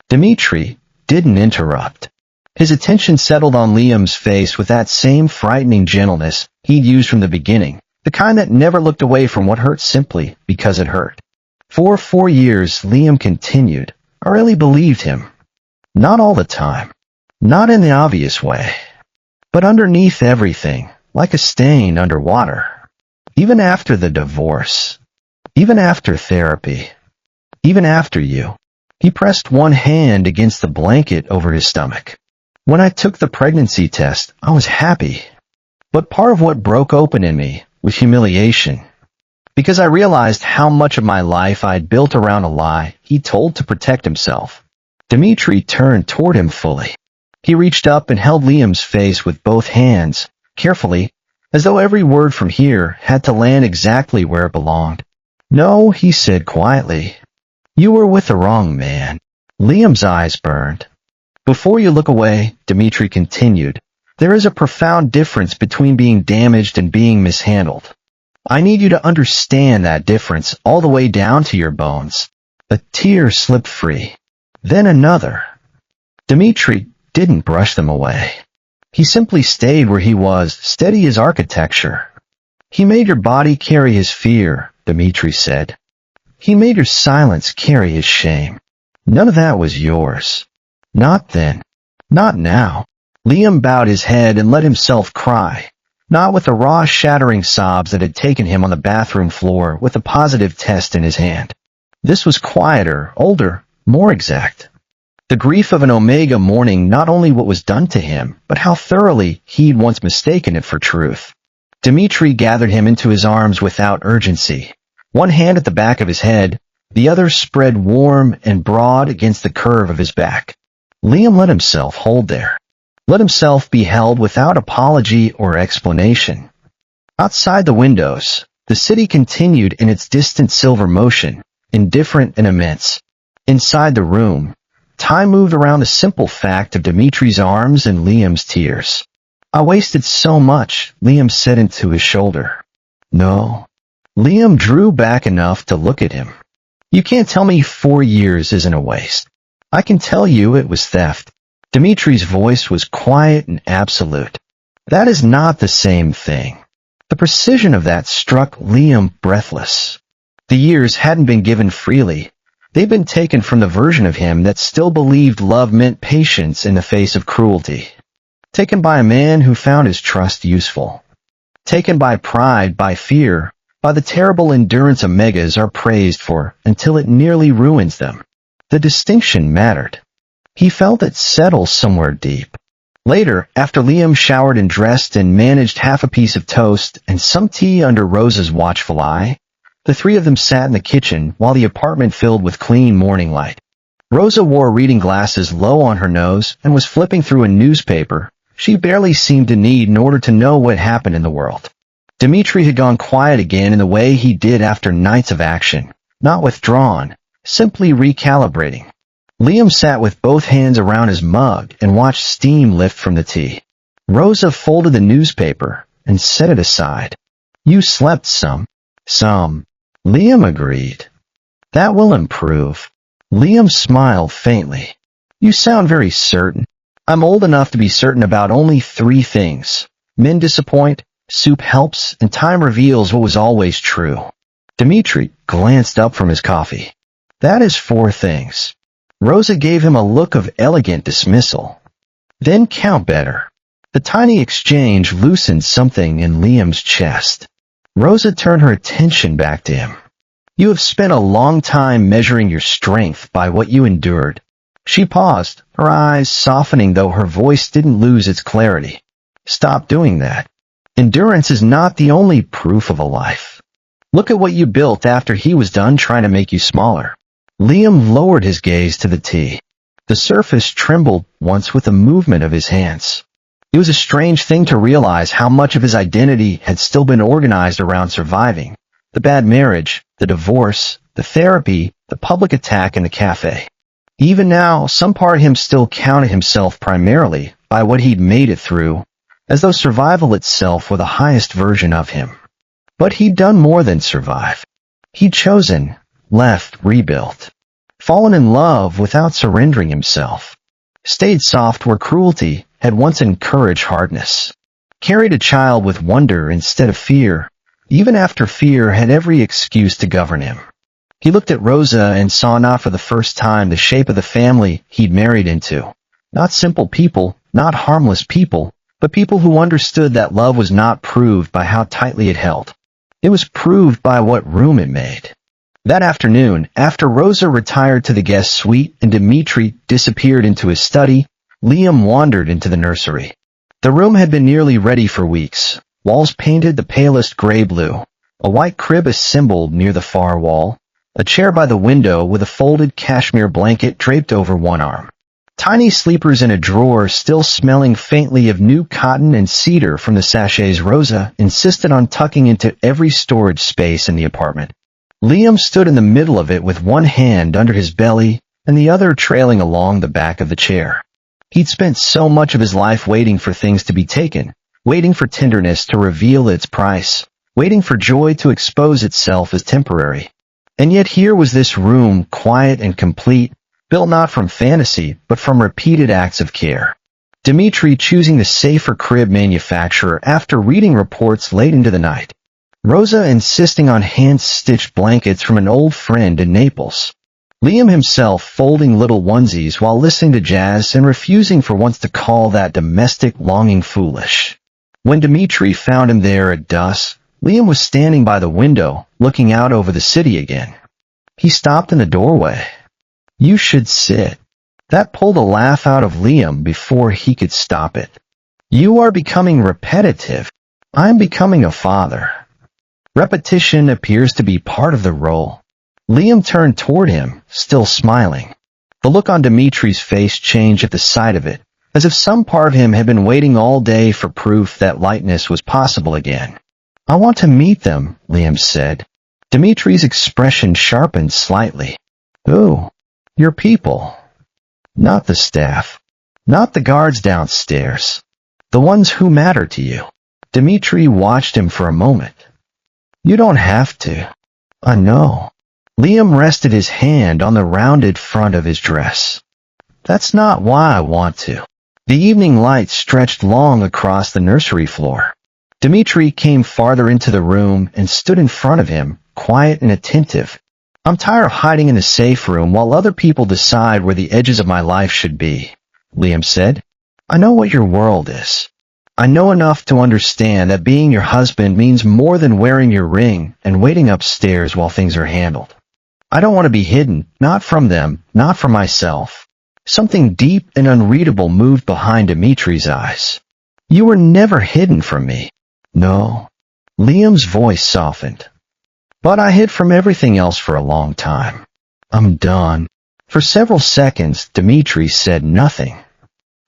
Dimitri didn't interrupt. His attention settled on Liam's face with that same frightening gentleness he'd used from the beginning, the kind that never looked away from what hurt simply because it hurt. For 4 years, Liam continued. I really believed him. Not all the time. Not in the obvious way. But underneath everything, like a stain under water. Even after the divorce. Even after therapy. Even after you. He pressed one hand against the blanket over his stomach. When I took the pregnancy test, I was happy. But part of what broke open in me was humiliation. Because I realized how much of my life I'd built around a lie he told to protect himself. Dimitri turned toward him fully. He reached up and held Liam's face with both hands, carefully, as though every word from here had to land exactly where it belonged. "No," he said quietly. "You were with the wrong man." Liam's eyes burned. "Before you look away," Dimitri continued, "there is a profound difference between being damaged and being mishandled. I need you to understand that difference all the way down to your bones." A tear slipped free. Then another. Dimitri didn't brush them away. He simply stayed where he was, steady as architecture. "He made your body carry his fear," Dimitri said. "He made your silence carry his shame. None of that was yours. Not then. Not now." Liam bowed his head and let himself cry, not with the raw, shattering sobs that had taken him on the bathroom floor with a positive test in his hand. This was quieter, older, more exact. The grief of an Omega mourning not only what was done to him, but how thoroughly he'd once mistaken it for truth. Dimitri gathered him into his arms without urgency. One hand at the back of his head, the other spread warm and broad against the curve of his back. Liam let himself hold there. Let himself be held without apology or explanation. Outside the windows, the city continued in its distant silver motion, indifferent and immense. Inside the room, time moved around the simple fact of Dimitri's arms and Liam's tears. "I wasted so much," Liam said into his shoulder. "No." Liam drew back enough to look at him. "You can't tell me 4 years isn't a waste. I can tell you it was theft." Dimitri's voice was quiet and absolute. "That is not the same thing." The precision of that struck Liam breathless. The years hadn't been given freely. They'd been taken from the version of him that still believed love meant patience in the face of cruelty. Taken by a man who found his trust useful. Taken by pride, by fear, by the terrible endurance Omegas are praised for until it nearly ruins them. The distinction mattered. He felt it settle somewhere deep. Later, after Liam showered and dressed and managed half a piece of toast and some tea under Rosa's watchful eye, the three of them sat in the kitchen while the apartment filled with clean morning light. Rosa wore reading glasses low on her nose and was flipping through a newspaper she barely seemed to need in order to know what happened in the world. Dimitri had gone quiet again in the way he did after nights of action, not withdrawn, simply recalibrating. Liam sat with both hands around his mug and watched steam lift from the tea. Rosa folded the newspaper and set it aside. "You slept some." "Some," Liam agreed. That will improve. Liam smiled faintly. You sound very certain. I'm old enough to be certain about only 3 things. Men disappoint, soup helps, and time reveals what was always true. Dmitri glanced up from his coffee. That is 4 things. Rosa gave him a look of elegant dismissal. Then count better. The tiny exchange loosened something in Liam's chest. Rosa turned her attention back to him. You have spent a long time measuring your strength by what you endured. She paused, her eyes softening though her voice didn't lose its clarity. Stop doing that. Endurance is not the only proof of a life. Look at what you built after he was done trying to make you smaller. Liam lowered his gaze to the tea. The surface trembled once with the movement of his hands. It was a strange thing to realize how much of his identity had still been organized around surviving. The bad marriage, the divorce, the therapy, the public attack in the cafe. Even now, some part of him still counted himself primarily by what he'd made it through, as though survival itself were the highest version of him. But he'd done more than survive. He'd chosen, left, rebuilt. Fallen in love without surrendering himself. Stayed soft where cruelty had once encouraged hardness. Carried a child with wonder instead of fear, even after fear had every excuse to govern him. He looked at Rosa and saw not for the first time the shape of the family he'd married into. Not simple people, not harmless people, but people who understood that love was not proved by how tightly it held. It was proved by what room it made. That afternoon, after Rosa retired to the guest suite and Dmitri disappeared into his study, Liam wandered into the nursery. The room had been nearly ready for weeks. Walls painted the palest gray-blue. A white crib assembled near the far wall. A chair by the window with a folded cashmere blanket draped over one arm. Tiny sleepers in a drawer still smelling faintly of new cotton and cedar from the sachets Rosa insisted on tucking into every storage space in the apartment. Liam stood in the middle of it with one hand under his belly and the other trailing along the back of the chair. He'd spent so much of his life waiting for things to be taken, waiting for tenderness to reveal its price, waiting for joy to expose itself as temporary. And yet here was this room, quiet and complete, built not from fantasy, but from repeated acts of care. Dmitri choosing the safer crib manufacturer after reading reports late into the night. Rosa insisting on hand-stitched blankets from an old friend in Naples. Liam himself folding little onesies while listening to jazz and refusing for once to call that domestic longing foolish. When Dmitri found him there at dusk, Liam was standing by the window, looking out over the city again. He stopped in the doorway. You should sit. That pulled a laugh out of Liam before he could stop it. You are becoming repetitive. I'm becoming a father. Repetition appears to be part of the role. Liam turned toward him, still smiling. The look on Dmitri's face changed at the sight of it, as if some part of him had been waiting all day for proof that lightness was possible again. I want to meet them, Liam said. Dmitri's expression sharpened slightly. Who? Your people. Not the staff. Not the guards downstairs. The ones who matter to you. Dmitri watched him for a moment. You don't have to. I know. Liam rested his hand on the rounded front of his dress. That's not why I want to. The evening light stretched long across the nursery floor. Dmitri came farther into the room and stood in front of him, quiet and attentive. I'm tired of hiding in the safe room while other people decide where the edges of my life should be, Liam said. I know what your world is. I know enough to understand that being your husband means more than wearing your ring and waiting upstairs while things are handled. I don't want to be hidden, not from them, not from myself. Something deep and unreadable moved behind Dmitri's eyes. You were never hidden from me. No. Liam's voice softened. But I hid from everything else for a long time. I'm done. For several seconds, Dmitri said nothing.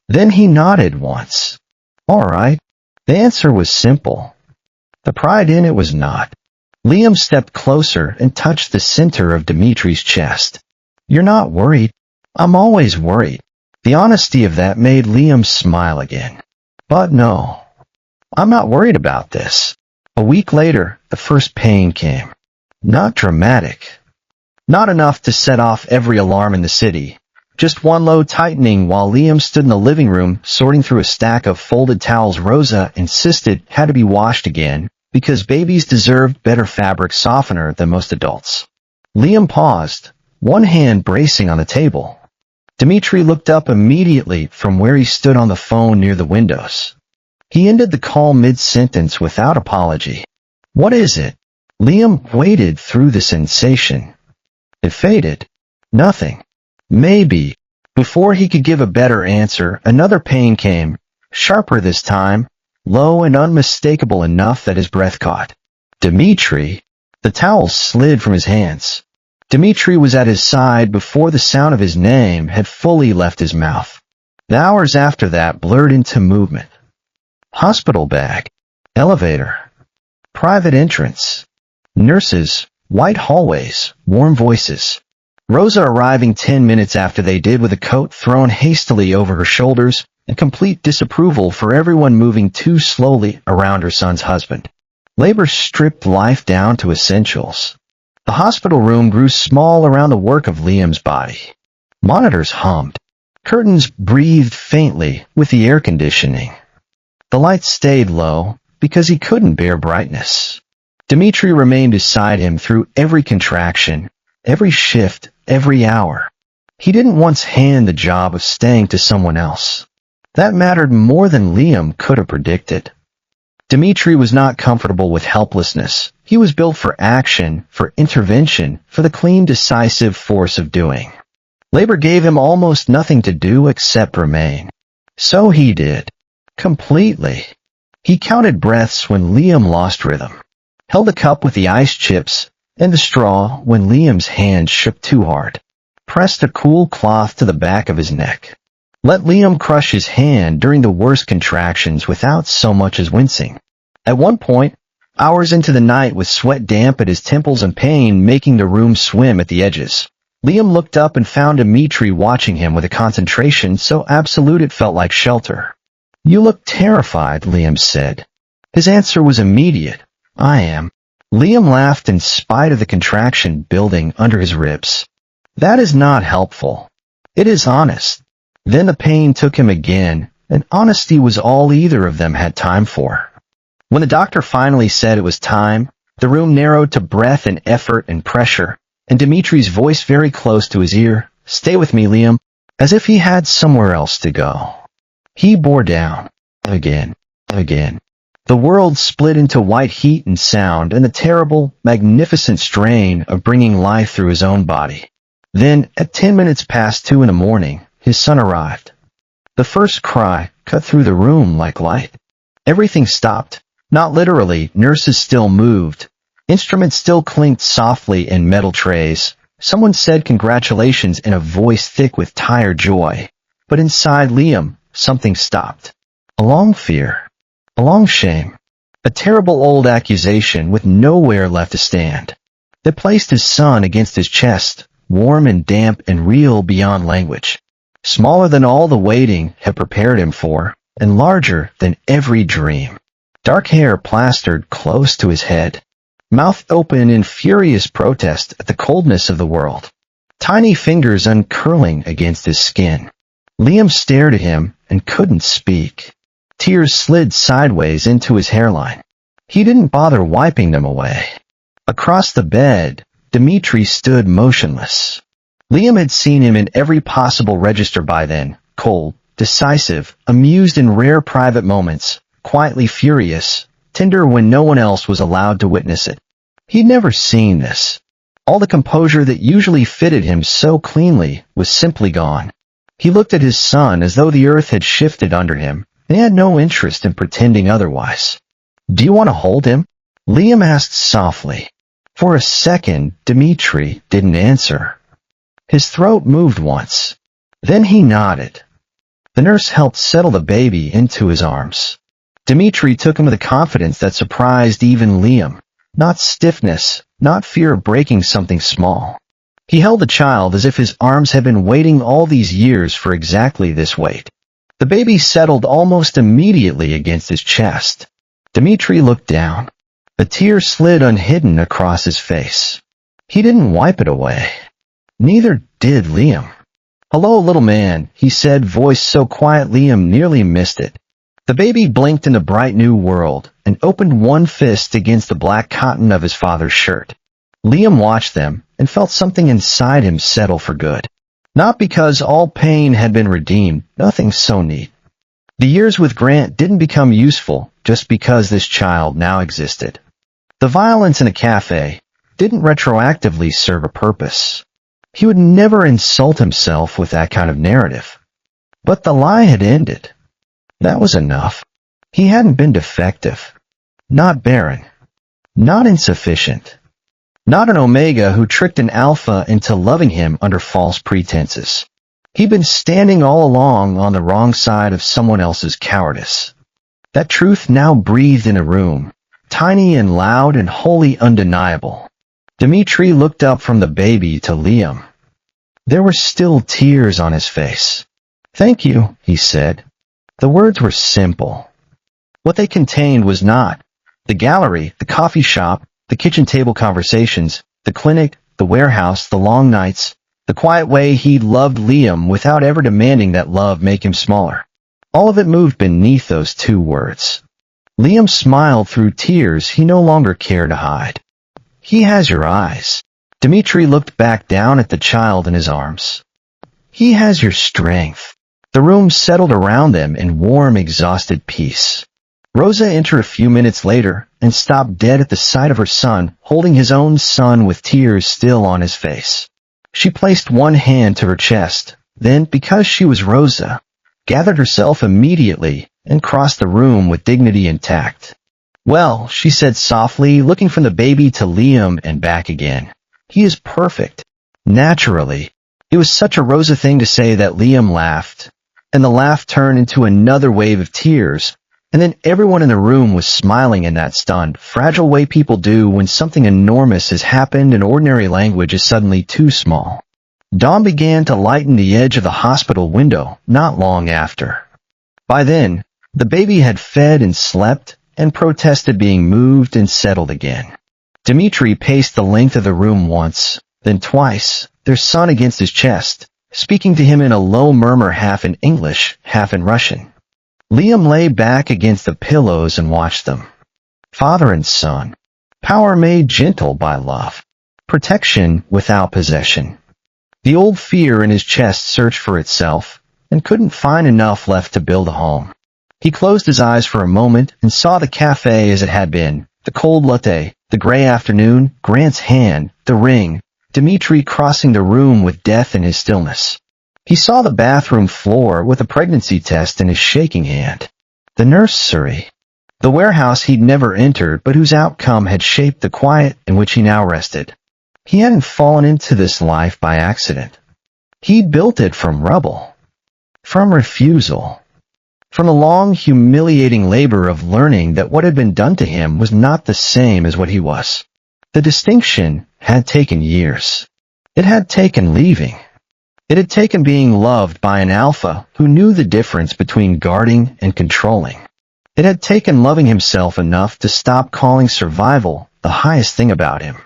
Then he nodded once. All right. The answer was simple. The pride in it was not. Liam stepped closer and touched the center of Dmitri's chest. You're not worried. I'm always worried. The honesty of that made Liam smile again. But no, I'm not worried about this. A week later, the first pain came. Not dramatic. Not enough to set off every alarm in the city. Just one load tightening while Liam stood in the living room sorting through a stack of folded towels Rosa insisted had to be washed again because babies deserved better fabric softener than most adults. Liam paused, one hand bracing on the table. Dimitri looked up immediately from where he stood on the phone near the windows. He ended the call mid-sentence without apology. "What is it?" Liam waded through the sensation. It faded. Nothing. Maybe. Before he could give a better answer, another pain came, sharper this time, low and unmistakable enough that his breath caught. Dimitri. The towel slid from his hands. Dimitri was at his side before the sound of his name had fully left his mouth. The hours after that blurred into movement. Hospital bag. Elevator. Private entrance. Nurses. White hallways. Warm voices. Rosa arriving 10 minutes after they did with a coat thrown hastily over her shoulders and complete disapproval for everyone moving too slowly around her son's husband. Labor stripped life down to essentials. The hospital room grew small around the work of Liam's body. Monitors hummed. Curtains breathed faintly with the air conditioning. The lights stayed low because he couldn't bear brightness. Dimitri remained beside him through every contraction, every shift, every hour. He didn't once hand the job of staying to someone else. That mattered more than Liam could have predicted. Dimitri was not comfortable with helplessness. He was built for action, for intervention, for the clean, decisive force of doing. Labor gave him almost nothing to do except remain. So he did. Completely. He counted breaths when Liam lost rhythm, held a cup with the ice chips and the straw when Liam's hand shook too hard, pressed a cool cloth to the back of his neck. Let Liam crush his hand during the worst contractions without so much as wincing. At one point, hours into the night with sweat damp at his temples and pain making the room swim at the edges, Liam looked up and found Dimitri watching him with a concentration so absolute it felt like shelter. "You look terrified," Liam said. His answer was immediate. "I am." Liam laughed in spite of the contraction building under his ribs. "That is not helpful. It is honest." Then the pain took him again, and honesty was all either of them had time for. When the doctor finally said it was time, the room narrowed to breath and effort and pressure, and Dimitri's voice very close to his ear, "Stay with me, Liam," as if he had somewhere else to go. He bore down. Again. The world split into white heat and sound and the terrible, magnificent strain of bringing life through his own body. Then, at 10 minutes past 2 in the morning, his son arrived. The first cry cut through the room like light. Everything stopped. Not literally, nurses still moved. Instruments still clinked softly in metal trays. Someone said congratulations in a voice thick with tired joy. But inside Liam, something stopped. A long fear. A long shame. A terrible old accusation with nowhere left to stand. It placed his son against his chest, warm and damp and real beyond language. Smaller than all the waiting had prepared him for, and larger than every dream. Dark hair plastered close to his head. Mouth open in furious protest at the coldness of the world. Tiny fingers uncurling against his skin. Liam stared at him and couldn't speak. Tears slid sideways into his hairline. He didn't bother wiping them away. Across the bed, Dimitri stood motionless. Liam had seen him in every possible register by then, cold, decisive, amused in rare private moments, quietly furious, tender when no one else was allowed to witness it. He'd never seen this. All the composure that usually fitted him so cleanly was simply gone. He looked at his son as though the earth had shifted under him, and he had no interest in pretending otherwise. "Do you want to hold him?" Liam asked softly. For a second, Dimitri didn't answer. His throat moved once. Then he nodded. The nurse helped settle the baby into his arms. Dimitri took him with a confidence that surprised even Liam. Not stiffness, not fear of breaking something small. He held the child as if his arms had been waiting all these years for exactly this wait. The baby settled almost immediately against his chest. Dimitri looked down. A tear slid unhidden across his face. He didn't wipe it away. Neither did Liam. "Hello, little man," he said, voice so quiet Liam nearly missed it. The baby blinked in the bright new world and opened one fist against the black cotton of his father's shirt. Liam watched them and felt something inside him settle for good. Not because all pain had been redeemed, nothing so neat. The years with Grant didn't become useful just because this child now existed. The violence in a cafe didn't retroactively serve a purpose. He would never insult himself with that kind of narrative. But the lie had ended. That was enough. He hadn't been defective, not barren, not insufficient, not an omega who tricked an alpha into loving him under false pretenses. He'd been standing all along on the wrong side of someone else's cowardice. That truth now breathed in a room, tiny and loud and wholly undeniable. Dimitri looked up from the baby to Liam. There were still tears on his face. "Thank you," he said. The words were simple. What they contained was not the gallery, the coffee shop, the kitchen table conversations, the clinic, the warehouse, the long nights, the quiet way he'd loved Liam without ever demanding that love make him smaller. All of it moved beneath those two words. Liam smiled through tears he no longer cared to hide. "He has your eyes." Dimitri looked back down at the child in his arms. "He has your strength." The room settled around them in warm, exhausted peace. Rosa entered a few minutes later and stopped dead at the sight of her son, holding his own son with tears still on his face. She placed one hand to her chest, then, because she was Rosa, gathered herself immediately and crossed the room with dignity intact. "Well," she said softly, looking from the baby to Liam and back again. "He is perfect. Naturally." It was such a Rosa thing to say that Liam laughed, and the laugh turned into another wave of tears, and then everyone in the room was smiling in that stunned, fragile way people do when something enormous has happened and ordinary language is suddenly too small. Dawn began to lighten the edge of the hospital window not long after. By then, the baby had fed and slept and protested being moved and settled again. Dimitri paced the length of the room once, then twice, their son against his chest, speaking to him in a low murmur half in English, half in Russian. Liam lay back against the pillows and watched them. Father and son. Power made gentle by love. Protection without possession. The old fear in his chest searched for itself and couldn't find enough left to build a home. He closed his eyes for a moment and saw the cafe as it had been, the cold latte, the gray afternoon, Grant's hand, the ring, Dimitri crossing the room with death in his stillness. He saw the bathroom floor with a pregnancy test in his shaking hand. The nursery. The warehouse he'd never entered but whose outcome had shaped the quiet in which he now rested. He hadn't fallen into this life by accident. He'd built it from rubble. From refusal. From the long, humiliating labor of learning that what had been done to him was not the same as what he was. The distinction had taken years. It had taken leaving. It had taken being loved by an alpha who knew the difference between guarding and controlling. It had taken loving himself enough to stop calling survival the highest thing about him.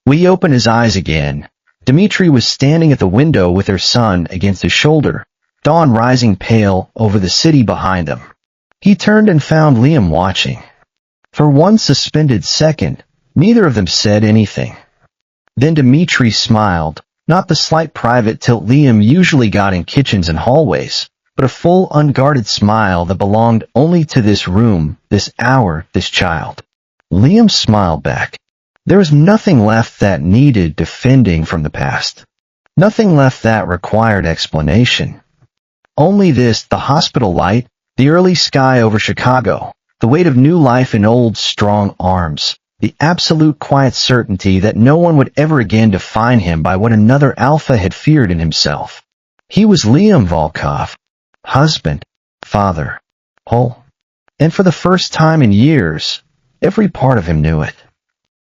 When he opened his eyes again, Dimitri was standing at the window with her son against his shoulder, dawn rising pale over the city behind them. He turned and found Liam watching. For one suspended second, neither of them said anything. Then Dimitri smiled, not the slight private tilt Liam usually got in kitchens and hallways, but a full, unguarded smile that belonged only to this room, this hour, this child. Liam smiled back. There was nothing left that needed defending from the past. Nothing left that required explanation. Only this, the hospital light, the early sky over Chicago, the weight of new life in old, strong arms, the absolute quiet certainty that no one would ever again define him by what another alpha had feared in himself. He was Liam Volkov, husband, father, whole. And for the first time in years, every part of him knew it.